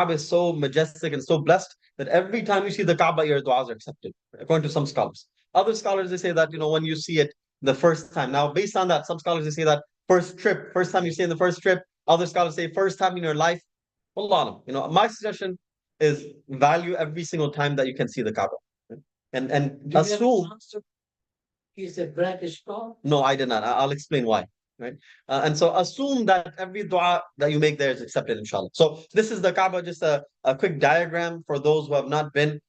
is so majestic and so blessed that every time you see the Kaaba, your du'as are accepted, according to some scholars. Other scholars, they say that, when you see it the first time. Now, based on that, some scholars, they say that first time you see it in the first trip. Other scholars say first time in your life. Wallah alam. My suggestion is value every single time that you can see the Kaaba. And Do you have a assume, chance to kiss a blackish stone? no, I did not. I'll explain why. Right. And so assume that every dua that you make there is accepted, inshallah. So this is the Kaaba, just a quick diagram for those who have not been.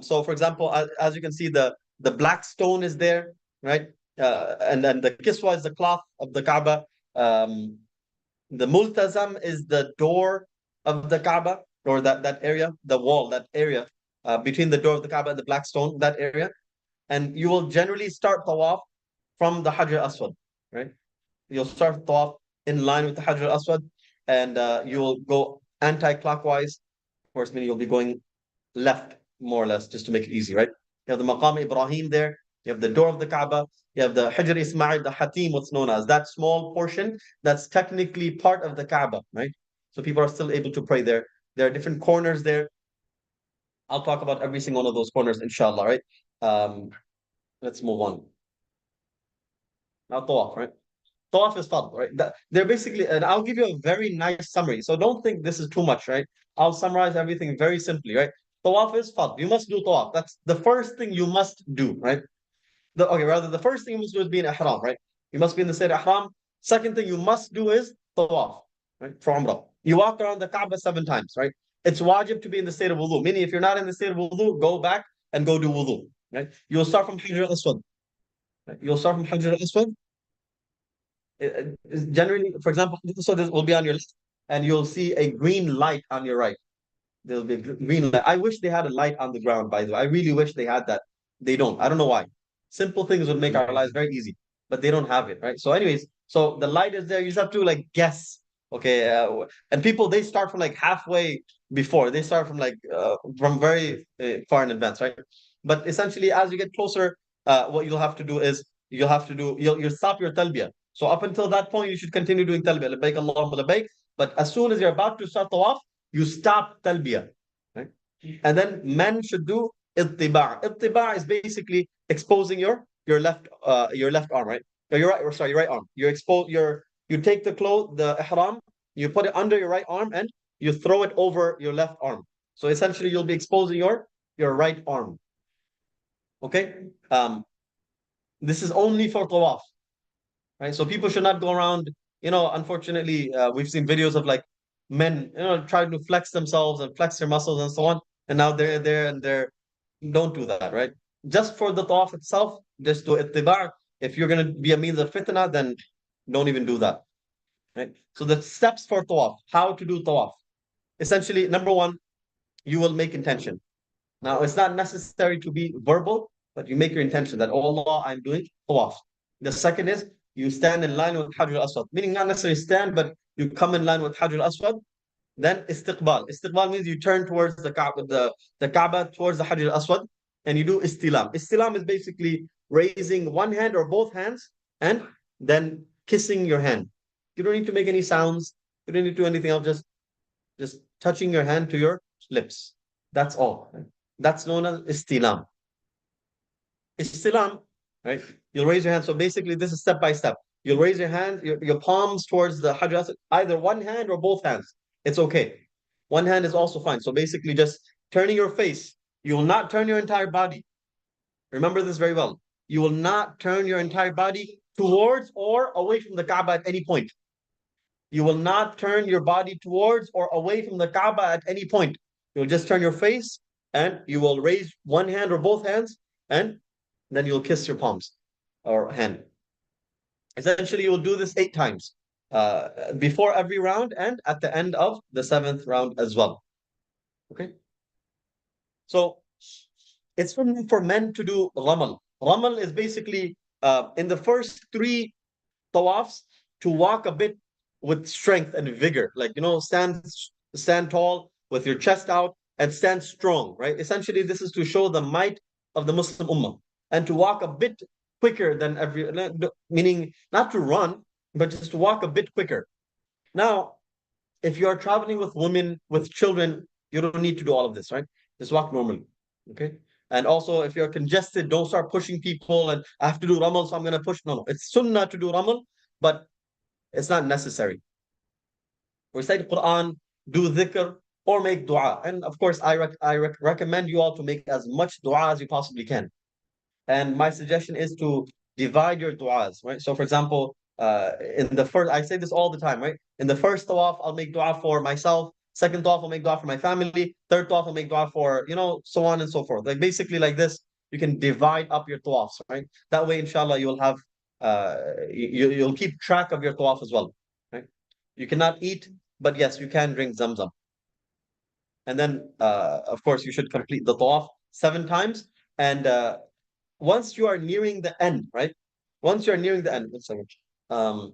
So for example, as you can see, the black stone is there, right? And then the kiswa is the cloth of the Kaaba. The multazam is the door of the Kaaba, or that area, the wall, that area between the door of the Kaaba and the black stone, that area. And you will generally start tawaf from the Hajar Aswad, right? You'll start tawaf in line with the Hajar Aswad, and you will go anti-clockwise. Of course, meaning you'll be going left, more or less, just to make it easy, right? You have the Maqam Ibrahim there. You have the door of the Kaaba, you have the Hijr Ismail, the Hatim, what's known as that small portion that's technically part of the Kaaba, right? So people are still able to pray there. There are different corners there. I'll talk about every single one of those corners, inshallah, right? Let's move on. Now, tawaf, right? Tawaf is fard, right? They're basically, and I'll give you a very nice summary. So don't think this is too much, right? I'll summarize everything very simply, right? Tawaf is fard. You must do tawaf. That's the first thing you must do, right? The first thing you must do is be in ihram, right? You must be in the state of ihram. Second thing you must do is tawaf, right? For umrah. You walk around the Kaaba 7 times, right? It's wajib to be in the state of wudu. Meaning, if you're not in the state of wudu, go back and go do wudu, right? You'll start from Hijr al-Aswad. Right? You'll start from Hijr al-Aswad. Generally, for example, so this will be on your left, and you'll see a green light on your right. There'll be a green light. I wish they had a light on the ground, by the way. I really wish they had that. They don't. I don't know why. Simple things would make our lives very easy, but they don't have it, right? So, anyways, so the light is there. You just have to like guess, okay? And people they start from like halfway before. They start from like from very far in advance, right? But essentially, as you get closer, what you'll have to do is you'll stop your talbiyah. So up until that point, you should continue doing talbiyah. Labbaik Allahumma labbaik. But as soon as you're about to start tawaf, you stop talbiyah, right? And then men should do ittiba'. Ittiba' is basically exposing your left arm, right? Or your right, or sorry, your right arm. You take the ihram, you put it under your right arm and you throw it over your left arm. So essentially you'll be exposing your right arm. Okay? This is only for tawaf. Right? So people should not go around, unfortunately, we've seen videos of like men, trying to flex themselves and flex their muscles and so on. And now they're there and don't do that, right? Just for the tawaf itself, just do ittiba'. If you're going to be a means of fitna, then don't even do that, right? So the steps for tawaf, how to do tawaf. Essentially, number one, you will make intention. Now, it's not necessary to be verbal, but you make your intention that, oh Allah, I'm doing tawaf. The second is you stand in line with Hajr al-Aswad, meaning not necessarily stand, but you come in line with Hajr al-Aswad. Then istiqbal. Istiqbal means you turn towards the Kaaba towards the Hajr al-Aswad, and you do istilam. Istilam is basically raising one hand or both hands and then kissing your hand. You don't need to make any sounds. You don't need to do anything else. Just touching your hand to your lips. That's all. Right? That's known as istilam. Istilam, right? You'll raise your hand. So basically, this is step by step. You'll raise your hand, your palms towards the Hajr al-Aswad, either one hand or both hands. It's okay. One hand is also fine. So basically, just turning your face. You will not turn your entire body. Remember this very well. You will not turn your entire body towards or away from the Kaaba at any point. You will not turn your body towards or away from the Kaaba at any point. You'll just turn your face and you will raise one hand or both hands and then you'll kiss your palms or hand. Essentially, you will do this 8 times before every round and at the end of the 7th round as well. Okay. So it's for men to do ramal. Ramal is basically in the first 3 tawafs to walk a bit with strength and vigor, like stand tall with your chest out and stand strong, right? Essentially, this is to show the might of the Muslim Ummah and to walk a bit quicker than meaning not to run, but just to walk a bit quicker. Now, if you are traveling with women, with children, you don't need to do all of this, right? Just walk normally, okay? And also, if you're congested, don't start pushing people and I have to do ramal, so I'm going to push. No, it's sunnah to do ramal, but it's not necessary. Recite Quran, do dhikr, or make dua. And of course, I recommend you all to make as much dua as you possibly can. And my suggestion is to divide your du'as, right? So for example, in the first, I say this all the time, right? In the first tawaf, I'll make dua for myself. Second tawaf, I'll make dua for my family. Third tawaf, I'll make dua for, so on and so forth. Like basically like this, you can divide up your tawafs, right? That way, inshallah, you'll have, you'll keep track of your tawaf as well, right? You cannot eat, but yes, you can drink zamzam. And then, of course, you should complete the tawaf 7 times. And once you are nearing the end, right? Once you're nearing the end, one second. Well,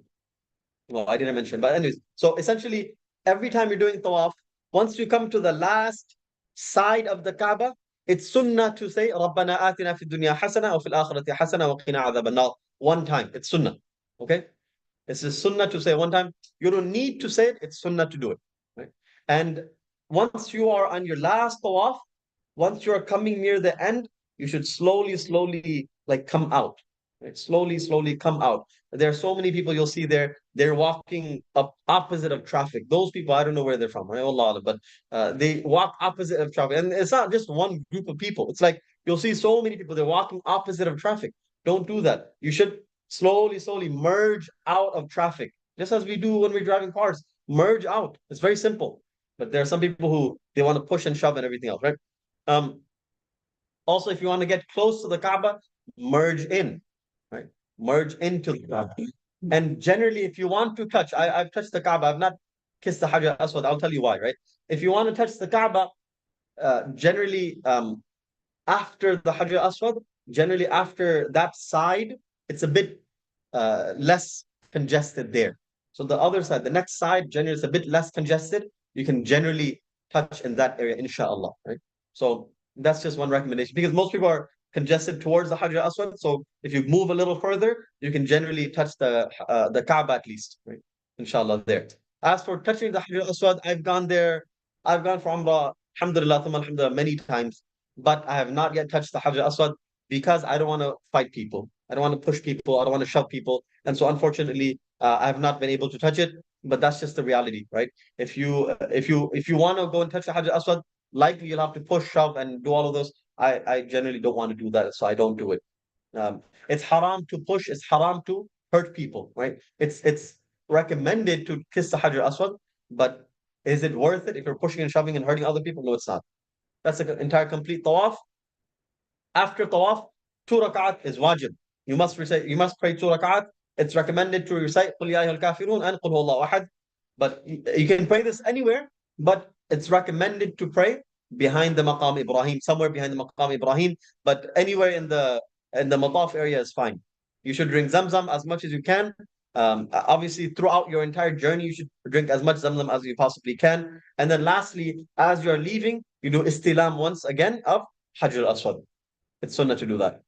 I didn't mention, but anyways, so essentially, every time you're doing tawaf, once you come to the last side of the Kaaba, it's sunnah to say رَبَّنَا آتِنَا فِي الدُّنْيَا حَسَنَةً وَفِي الْآخِرَةِ حَسَنَةً وَقِنَا عَذَابَ النَّارِ. One time, it's sunnah. Okay? It's a sunnah to say one time. You don't need to say it, it's sunnah to do it. Right? And once you are on your last tawaf, once you are coming near the end, you should slowly like come out. Right? Slowly come out. There are so many people you'll see there, they're walking up opposite of traffic. Those people, I don't know where they're from, right? Allah, but they walk opposite of traffic. And it's not just one group of people. It's like you'll see so many people, they're walking opposite of traffic. Don't do that. You should slowly merge out of traffic, just as we do when we're driving cars. Merge out. It's very simple. But there are some people who they want to push and shove and everything else, right? Um, Also, if you want to get close to the Kaaba, merge in, right? Merge into the Kaaba. And generally, if you want to touch, I've touched the Kaaba, I've not kissed the Hajar Aswad. I'll tell you why, right? If you want to touch the Kaaba, generally, after the Hajar Aswad, generally after that side, it's a bit less congested there. So the other side, the next side, generally is a bit less congested. You can generally touch in that area, inshallah, right? So that's just one recommendation because most people are congested towards the Hajar Aswad. So if you move a little further, you can generally touch the Kaaba at least, right? Inshallah, there. As for touching the Hajar Aswad, I've gone there. I've gone for Umrah, alhamdulillah, thumma alhamdulillah, many times, but I have not yet touched the Hajar Aswad because I don't want to fight people. I don't want to push people. I don't want to shove people. And so unfortunately, I have not been able to touch it. But that's just the reality, right? If you want to go and touch the Hajar Aswad, likely you'll have to push, shove, and do all of those. I generally don't want to do that, so I don't do it. It's haram to push. It's haram to hurt people, right? It's recommended to kiss the Hajar Aswad, but is it worth it if you're pushing and shoving and hurting other people? No, it's not. That's an entire complete tawaf. After tawaf, 2 rak'at is wajib. You must recite, you must pray 2 rak'at. It's recommended to recite قُلْ يَا أَيُّهَا الْكَافِرُونَ and قُلْ هُوَ اللَّهُ أَحَدٌ. But you can pray this anywhere, but it's recommended to pray behind the Maqam Ibrahim, somewhere behind the Maqam Ibrahim, but anywhere in the Mataf area is fine. You should drink Zamzam as much as you can. Obviously, throughout your entire journey, you should drink as much Zamzam as you possibly can. And then lastly, as you're leaving, you do istilam once again of Hajar al-Aswad. It's sunnah to do that.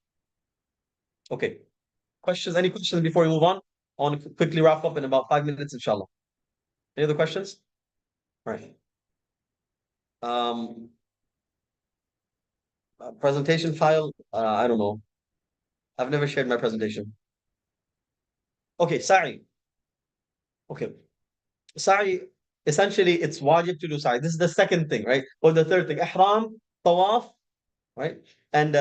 Okay. Questions? Any questions before we move on? I want to quickly wrap up in about 5 minutes, inshallah. Any other questions? All right. Presentation file, I don't know. I've never shared my presentation. Okay, sa'i. Okay. Sa'i, essentially, it's wajib to do sa'i. This is the second thing, right? Or the third thing. Ihram, tawaf, right? And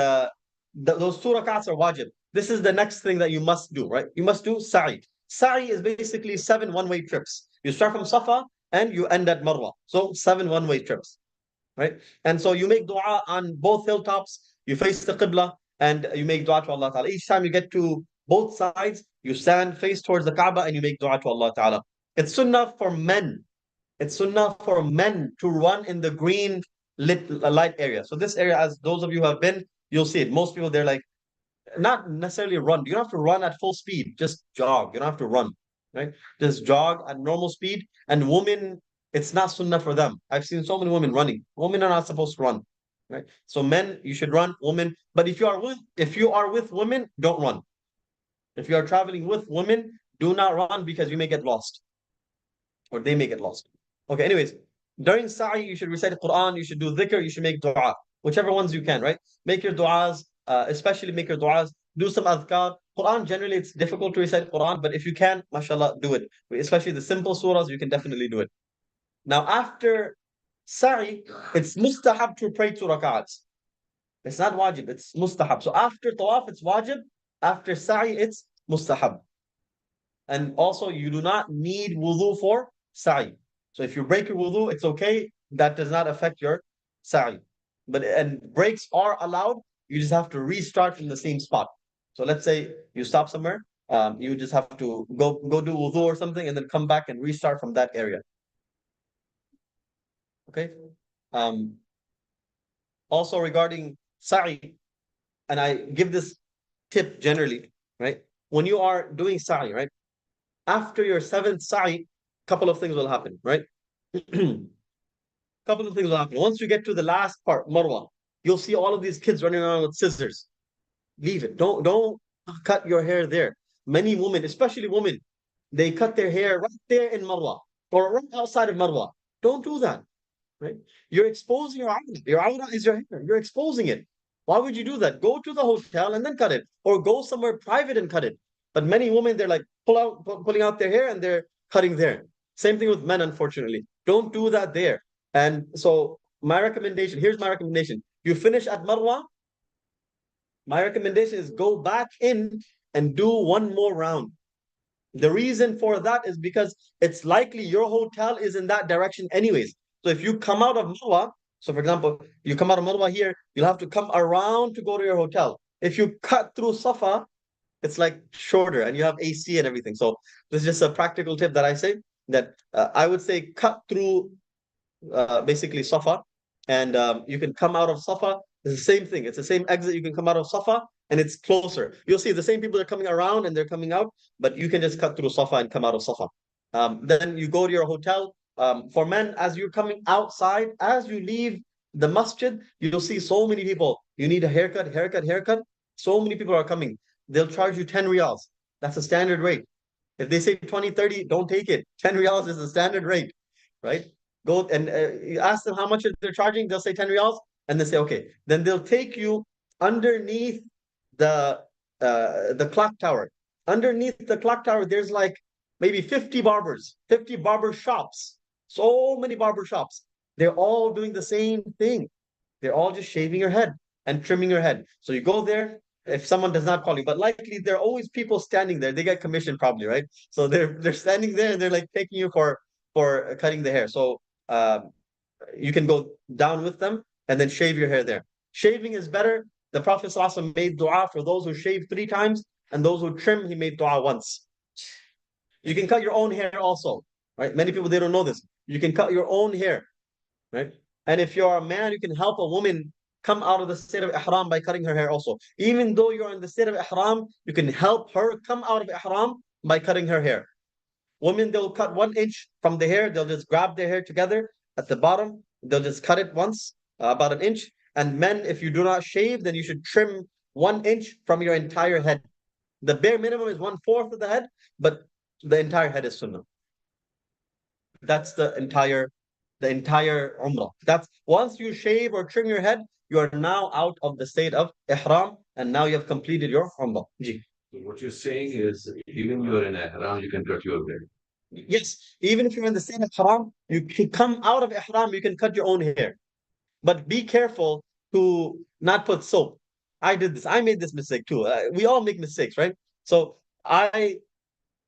those 2 rak'ats are wajib. This is the next thing that you must do, right? You must do sa'i. Sa'i is basically 7 one-way trips. You start from Safa and you end at Marwa. So 7 one-way trips, right? And so you make dua on both hilltops. You face the Qibla and you make dua to Allah Ta'ala. Each time you get to both sides, you stand face towards the Kaaba and you make dua to Allah Ta'ala. It's sunnah for men. It's sunnah for men to run in the green light area. So this area, as those of you who have been, you'll see it. Most people, they're like, not necessarily run. You don't have to run at full speed. Just jog. You don't have to run, right? Just jog at normal speed. And women, it's not sunnah for them. I've seen so many women running. Women are not supposed to run, right? So men, you should run. Women, but if you are with women, don't run. If you are traveling with women, do not run because you may get lost, or they may get lost. Okay. Anyways, during sa'i, you should recite the Quran. You should do dhikr. You should make dua, whichever ones you can, right? Make your duas. Especially make your du'as, do some adhkar. Quran, generally, it's difficult to recite Quran, but if you can, mashallah, do it. Especially the simple surahs, you can definitely do it. Now, after sa'i, it's mustahab to pray 2 rak'ats. It's not wajib, it's mustahab. So after tawaf, it's wajib. After sa'i, it's mustahab. And also, you do not need wudu for sa'i. So if you break your wudu, it's okay. That does not affect your sa'i. And breaks are allowed. You just have to restart from the same spot. So let's say you stop somewhere, you just have to go do wudu or something and then come back and restart from that area. Okay. Also regarding sa'i, and I give this tip generally, right? When you are doing sa'i, right? After your 7th sa'i, couple of things will happen, right? Couple of things will happen. Once you get to the last part, Marwa, You'll see all of these kids running around with scissors. Leave it. Don't cut your hair there. Many women, especially women, they cut their hair right there in Marwa or right outside of Marwa. Don't do that, right? You're exposing your awrah. Your awrah is your hair. You're exposing it. Why would you do that? Go to the hotel and then cut it, or go somewhere private and cut it. But many women, they're like pulling out their hair and they're cutting there. Same thing with men, unfortunately. Don't do that there. And so here's my recommendation. You finish at Marwa, my recommendation is go back in and do one more round. The reason for that is because it's likely your hotel is in that direction anyways. So if you come out of Marwa, so for example, you come out of Marwa here, you'll have to come around to go to your hotel. If you cut through Safa, it's like shorter and you have AC and everything. So this is just a practical tip that I say that I would say cut through basically Safa, and you can come out of Safa. It's the same thing. It's the same exit. You can come out of Safa, and it's closer. You'll see the same people are coming around and they're coming out, but you can just cut through Safa and come out of Safa. Then you go to your hotel. For men, as you're coming outside, as you leave the masjid, you'll see so many people. You need a haircut, haircut, haircut. So many people are coming. They'll charge you 10 riyals. That's a standard rate. If they say 20, 30, don't take it. 10 riyals is the standard rate, right? Go and you ask them how much they're charging, they'll say 10 riyals, and they say, okay. Then they'll take you underneath the clock tower. Underneath the clock tower, there's like maybe 50 barbers, 50 barber shops. So many barber shops. They're all doing the same thing. They're all just shaving your head and trimming your head. So you go there, if someone does not call you, but likely there are always people standing there. They get commission probably, right? So they're standing there and they're like taking you for cutting the hair. So you can go down with them and then shave your hair there. Shaving is better. The Prophet ﷺ made dua for those who shave 3 times, and those who trim, he made dua once. You can cut your own hair also, right? Many people, they don't know this. You can cut your own hair, right? And if you're a man, you can help a woman come out of the state of ihram by cutting her hair also. Even though you're in the state of ihram, you can help her come out of ihram by cutting her hair. Women, they'll cut 1 inch from the hair. They'll just grab their hair together at the bottom. They'll just cut it once, about 1 inch. And men, if you do not shave, then you should trim 1 inch from your entire head. The bare minimum is 1/4 of the head, but the entire head is sunnah. That's the entire Umrah. That's once you shave or trim your head, you are now out of the state of ihram, and now you have completed your Umrah. Ji. What you're saying is, even you're in ihram, you can cut your hair. Yes, even if you're in the state of ihram, you can come out of ihram, you can cut your own hair. But be careful to not put soap. I did this. I made this mistake too. We all make mistakes, right? So I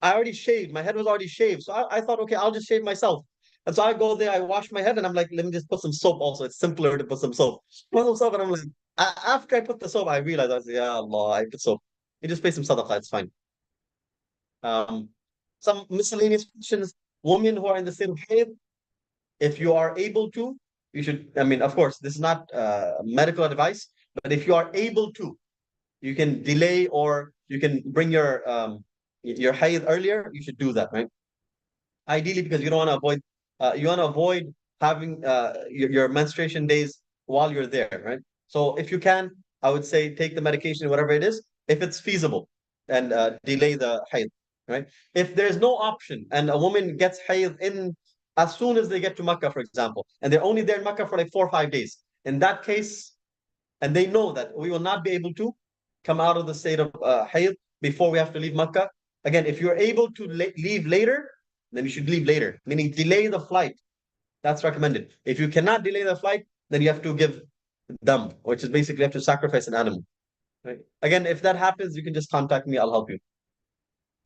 already shaved. My head was already shaved. So I thought, okay, I'll just shave myself. And so I go there, I wash my head, and I'm like, let me just put some soap also. It's simpler to put some soap. Put some soap, and I'm like, after I put the soap, I realized, I was like, yeah, Allah, I put soap. You just pay some sadaqah, it's fine. Um, some miscellaneous questions. Women who are in the state of haid, if you are able to, you should, I mean, of course, this is not medical advice, but if you are able to, you can delay or you can bring your haid earlier, you should do that, right? Ideally, because you don't want to avoid you want to avoid having your menstruation days while you're there, right? So if you can, I would say take the medication, whatever it is, if it's feasible, and delay the haid, right? If there's no option and a woman gets haid in as soon as they get to Makkah, for example, and they're only there in Makkah for like 4 or 5 days, in that case, and they know that we will not be able to come out of the state of hayd before we have to leave Makkah. Again, if you're able to leave later, then you should leave later, meaning delay the flight. That's recommended. If you cannot delay the flight, then you have to give dam, which is basically you have to sacrifice an animal. Right? Again, if that happens, you can just contact me. I'll help you.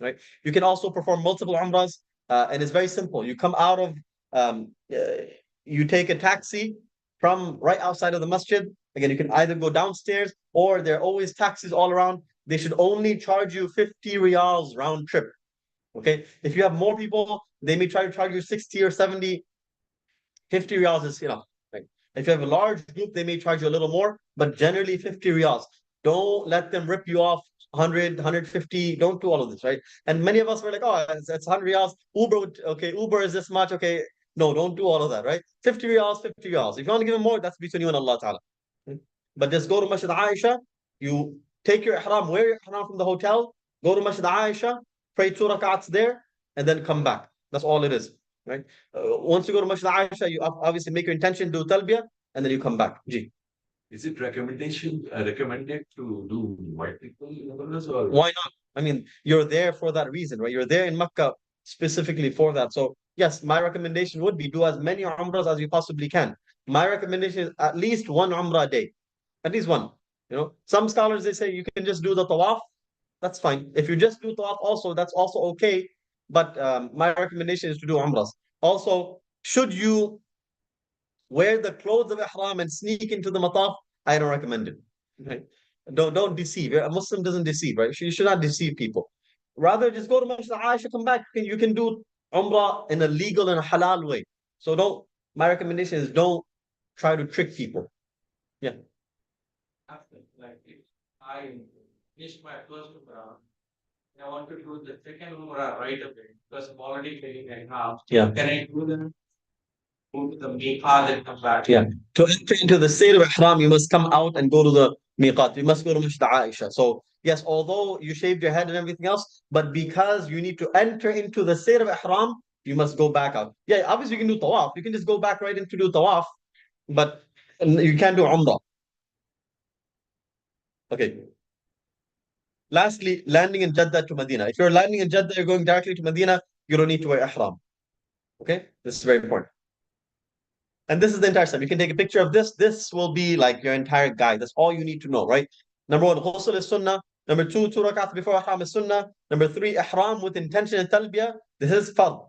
Right? You can also perform multiple umrahs, and it's very simple. You come out of, you take a taxi from right outside of the masjid. Again, you can either go downstairs or there are always taxis all around. They should only charge you 50 riyals round trip. Okay. If you have more people, they may try to charge you 60 or 70. 50 riyals is enough. Right? If you have a large group, they may charge you a little more, but generally 50 riyals. Don't let them rip you off 100, 150. Don't do all of this, right? And many of us were like, oh, it's 100 riyals. Okay, Uber is this much. Okay. No, don't do all of that, right? 50 riyals, 50 riyals. If you want to give them more, that's between you and Allah Ta'ala. But just go to Masjid Aisha, you take your ihram, wear your ihram from the hotel, go to Masjid Aisha, pray 2 rakats there, and then come back. That's all it is, right? Once you go to Masjid Aisha, you obviously make your intention, do talbiyah, and then you come back. Ji. Is it recommended to do multiple umrahs or? Why not? I mean, you're there for that reason, right? You're there in Makkah specifically for that. So yes, my recommendation would be do as many umrahs as you possibly can. My recommendation is at least one umrah a day, at least one. Some scholars they say you can just do the tawaf. That's fine. If you just do tawaf, also that's also okay. But my recommendation is to do umrahs. Also, should you wear the clothes of ihram and sneak into the mataf? I don't recommend it. Right? Don't deceive. A Muslim doesn't deceive, right? You should not deceive people. Rather, just go to Masjid Aisha, come back. You can do Umrah in a legal and a halal way. So don't. My recommendation is don't try to trick people. Yeah. Like if I missed my first Umrah, and I want to do the second Umrah right away because I'm already paying an half. Yeah. Can I do that? Go to the miqat and come back? Yeah. To enter into the state of ihram, you must come out and go to the miqat. You must go to Masjid Aisha. So yes, although you shaved your head and everything else, but because you need to enter into the state of ihram, you must go back out. Yeah, obviously you can do tawaf. You can just go back right into do tawaf, but you can't do umrah. Okay. Lastly, landing in Jeddah to Medina. If you're landing in Jeddah, you're going directly to Medina, you don't need to wear ihram. Okay? This is very important. And this is the entire step. You can take a picture of this. This will be like your entire guide. That's all you need to know, right? Number one, ghusl is sunnah. Number two, 2 rakats before ihram is sunnah. Number three, ihram with intention and talbiyah. This is fard,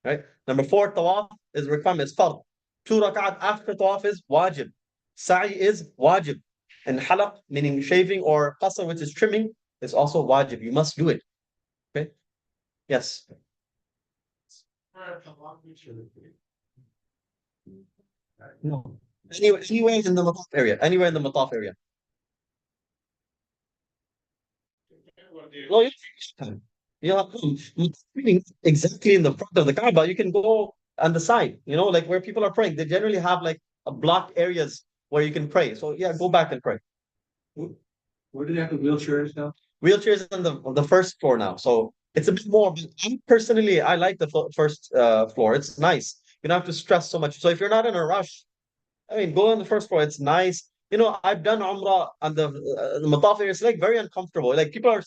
right? Number four, tawaf is requirement, is fard. 2 rakat after tawaf is wajib. Sa'i is wajib. And halaq, meaning shaving, or qasr, which is trimming, is also wajib. You must do it. Okay? Yes. No. Anywhere in the mataf area. Anywhere in the mataf area. No, yeah, meaning exactly in the front of the Kaaba. You can go on the side, like where people are praying. They generally have like a blocked areas where you can pray. So yeah, go back and pray. Where do they have the wheelchairs now? Wheelchairs on the first floor now, so it's a bit more. But personally, I like the first floor. It's nice. You don't have to stress so much. So if you're not in a rush, I mean, go on the first floor. It's nice. I've done Umrah on the Mataf area. It's like very uncomfortable. Like people are,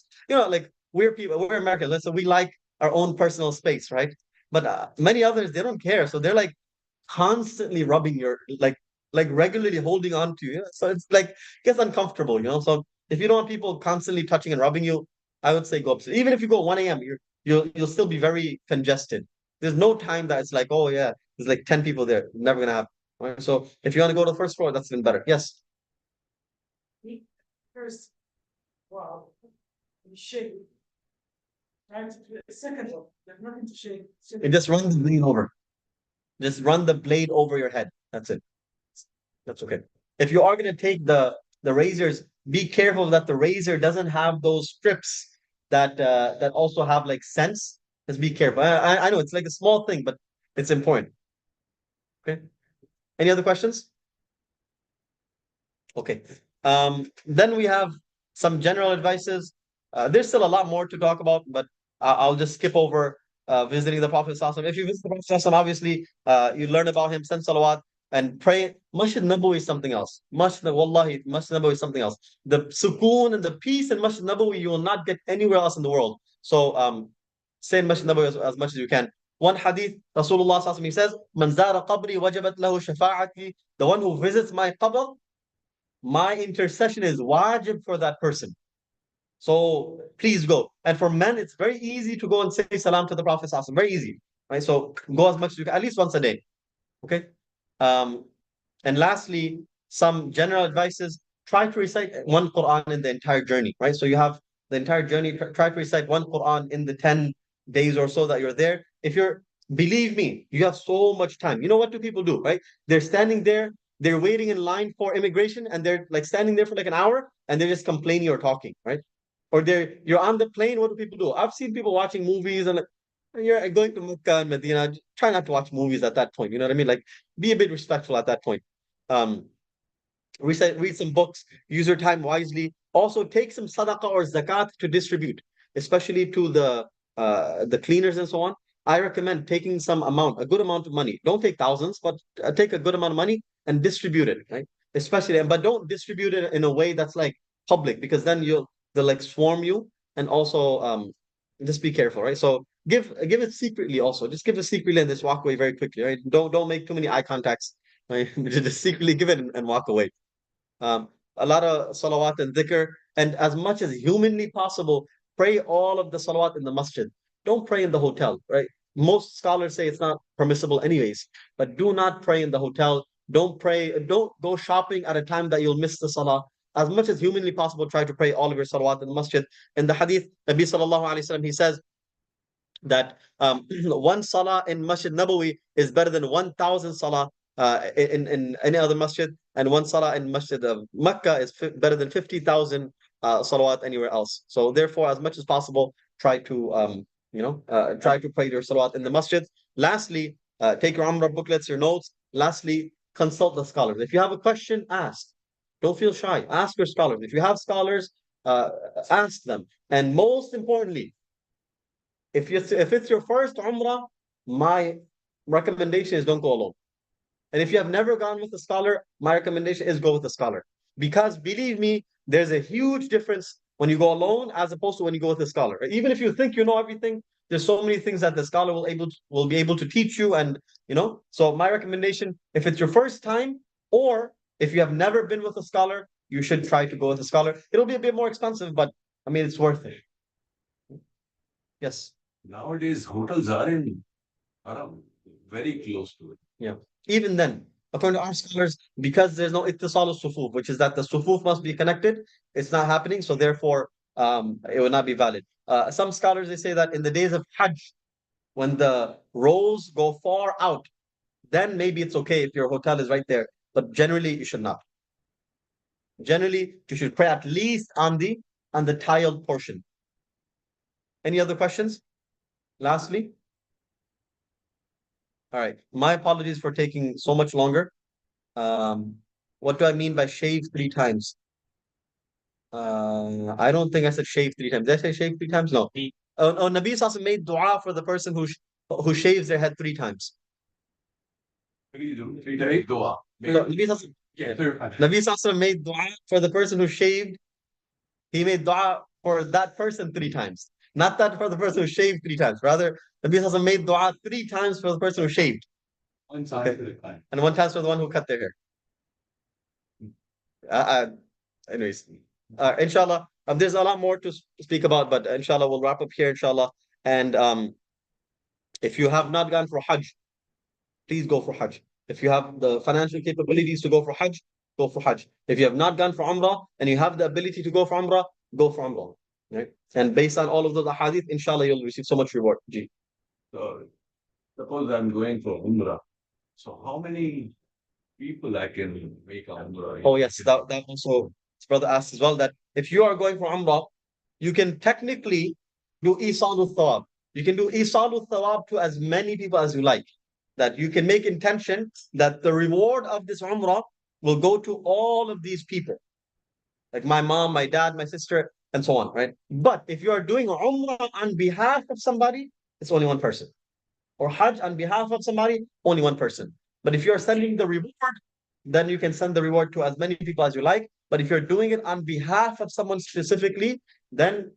like we're people, we're Americans, so we like our own personal space, right? But many others, they don't care. So they're like constantly rubbing your, like regularly holding on to you. So it's like, gets uncomfortable. So if you don't want people constantly touching and rubbing you, I would say go upstairs. Even if you go 1 a.m., you'll still be very congested. There's no time that it's like, oh yeah, there's like 10 people there. Never gonna happen. Right? So if you want to go to the first floor, that's even better. Yes. First, wow, you shake. And the second one, there's nothing to shake. You just run the blade over. Just run the blade over your head. That's it. That's okay. If you are going to take the razors, be careful that the razor doesn't have those strips that also have like scents. Just be careful. I know it's like a small thing, but it's important. Okay. Any other questions? Okay. Then we have some general advices. There's still a lot more to talk about, but I'll just skip over visiting the Prophet ﷺ. If you visit the Prophet ﷺ, obviously you learn about him, send salawat, and pray. Masjid Nabawi is something else. Wallahi, Masjid Nabawi is something else. The sukoon and the peace in Masjid Nabawi you will not get anywhere else in the world. So stay in Masjid Nabawi as much as you can. One hadith, Rasulullah ﷺ, he says, "Man zara qabri wajabat lahu shafa'ati." The one who visits my qabr, my intercession is wajib for that person. So please go. And for men, it's very easy to go and say salam to the Prophet ﷺ. Very easy. Right? So go as much as you can, at least once a day. Okay. And lastly, some general advices. Try to recite one Quran in the entire journey, right? So you have the entire journey, try to recite one Quran in the 10 days or so that you're there. Believe me, you have so much time. You know what do people do, right? They're standing there, they're waiting in line for immigration, and they're like standing there for like an hour, and they're just complaining or talking, right? Or you're on the plane, what do people do? I've seen people watching movies and like, you're going to Mecca and Medina, try not to watch movies at that point. You know what I mean? Like, be a bit respectful at that point. read some books, use your time wisely. Also, take some sadaqah or zakat to distribute, especially to the cleaners and so on. I recommend taking some amount, a good amount of money. Don't take thousands, but take a good amount of money and distribute it, right? Especially, but don't distribute it in a way that's like public, because then they'll like swarm you, and also just be careful, right? So give it secretly also. Just give it secretly and just walk away very quickly, right? Don't make too many eye contacts, right? Just secretly give it and walk away. Um, a lot of salawat and dhikr, and as much as humanly possible, pray all of the salawat in the masjid. Don't pray in the hotel, right? Most scholars say it's not permissible anyways, but do not pray in the hotel. Don't go shopping at a time that you'll miss the salah. As much as humanly possible, try to pray all of your salawat in the masjid. In the hadith, Nabi sallallahu alaihi wasallam, he says that one salah in Masjid Nabawi is better than 1,000 salah in any other masjid, and one salah in Masjid of Mecca is better than 50,000 salawat anywhere else. So therefore, as much as possible, try to try to pray your salawat in the masjid. Lastly, take your Umrah booklets, your notes. Lastly, consult the scholars. If you have a question, ask. Don't feel shy. Ask your scholars. If you have scholars, ask them. And most importantly, if it's your first Umrah, my recommendation is don't go alone. And if you have never gone with a scholar, my recommendation is go with a scholar. Because believe me, there's a huge difference when you go alone as opposed to when you go with a scholar. Even if you think you know everything, there's so many things that the scholar will be able to teach you. And so my recommendation, if it's your first time, or if you have never been with a scholar, you should try to go with a scholar. It'll be a bit more expensive, but I mean it's worth it. Yes. Nowadays, hotels are very close to it. Yeah. Even then, according to our scholars, because there's no ittisal al-sufuf, which is that the sufuf must be connected, it's not happening, so therefore it will not be valid. Some scholars, they say that in the days of Hajj, when the rows go far out, then maybe it's okay if your hotel is right there, but generally you should not. Generally, you should pray at least on the tiled portion. Any other questions? Lastly? All right. My apologies for taking so much longer. What do I mean by shave 3 times? I don't think I said shave 3 times. Did I say shave 3 times? No. Oh, Nabi Sallallahu made dua for the person who shaves their head 3 times. Three times dua. So, Nabi Sallallahu made dua for the person who shaved. He made dua for that person 3 times. Not that for the person who shaved 3 times. Rather, Nabi Sallallahu made dua 3 times for the person who shaved. One time for the client. And 1 time for the one who cut their hair. Anyways, inshallah, there's a lot more to speak about, but inshallah, we'll wrap up here, inshallah. And if you have not gone for Hajj, please go for Hajj. If you have the financial capabilities to go for Hajj, go for Hajj. If you have not gone for Umrah and you have the ability to go for Umrah, go for Umrah. Right? And based on all of those hadith, inshallah, you'll receive so much reward. Ji. So, suppose I'm going for Umrah. So how many people I can make a Umrah? Oh yes, that also this brother asked as well, that if you are going for Umrah, you can technically do Isalu Thawab. You can do Isalu Thawab to as many people as you like. That you can make intention that the reward of this Umrah will go to all of these people. Like my mom, my dad, my sister, and so on, right? But if you are doing Umrah on behalf of somebody, it's only one person. Or Hajj on behalf of somebody, only one person. But if you're sending the reward, then you can send the reward to as many people as you like. But if you're doing it on behalf of someone specifically, then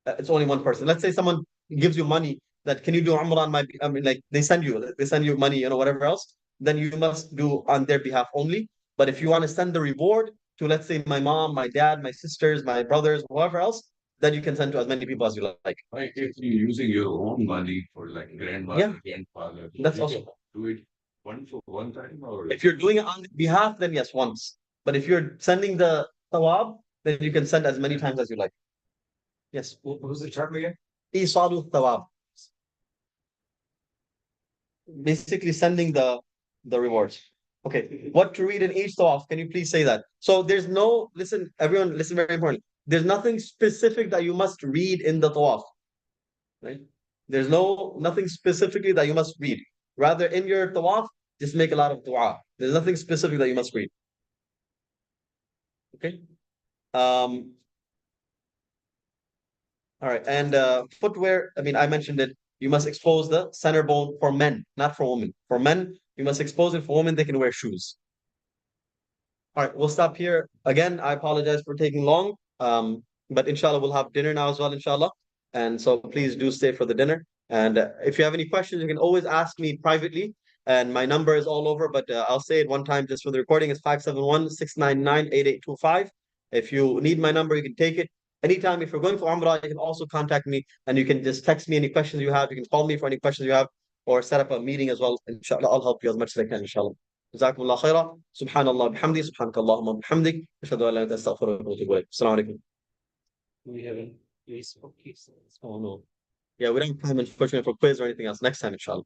it's only one person. Let's say someone gives you money that can you do Umrah on my, I mean, like they send you money, whatever else, then you must do on their behalf only. But if you want to send the reward to, let's say, my mom, my dad, my sisters, my brothers, whoever else, then you can send to as many people as you like. Like if you're using your own money for like grandmother, grandfather, That's you also can do it one time, or if you're doing it on behalf, then yes, once. But if you're sending the thawab, then you can send as many times as you like. Yes. What was the term again? Isalu thawab. Basically sending the rewards. Okay. What to read in each tawaf? Can you please say that? So there's no, listen, everyone, listen very important. There's nothing specific that you must read in the tawaf. Right? There's nothing specifically that you must read. Rather, in your tawaf, just make a lot of dua. There's nothing specific that you must read. Okay. All right, and footwear, I mean, I mentioned it. You must expose the center bone for men, not for women. For men, you must expose it. For women, they can wear shoes. All right, we'll stop here. Again, I apologize for taking long. But inshallah, we'll have dinner now as well, inshallah. And so please do stay for the dinner. And if you have any questions, you can always ask me privately. And my number is all over, but I'll say it one time just for the recording. It's 571-699-8825. If you need my number, you can take it. Anytime, if you're going for Umrah, you can also contact me and you can just text me any questions you have. You can call me for any questions you have or set up a meeting as well. Inshallah, I'll help you as much as I can, inshallah. جزاكم الله خيرا سبحان الله بحمده سبحانك اللهم وبحمدك أشهد أن لا إله إلا أنت أستغفرك وأتوب إليك السلام عليكم. We have a Facebook. Oh no. Yeah, we don't have time unfortunately for quiz or anything else. Next time, inshallah.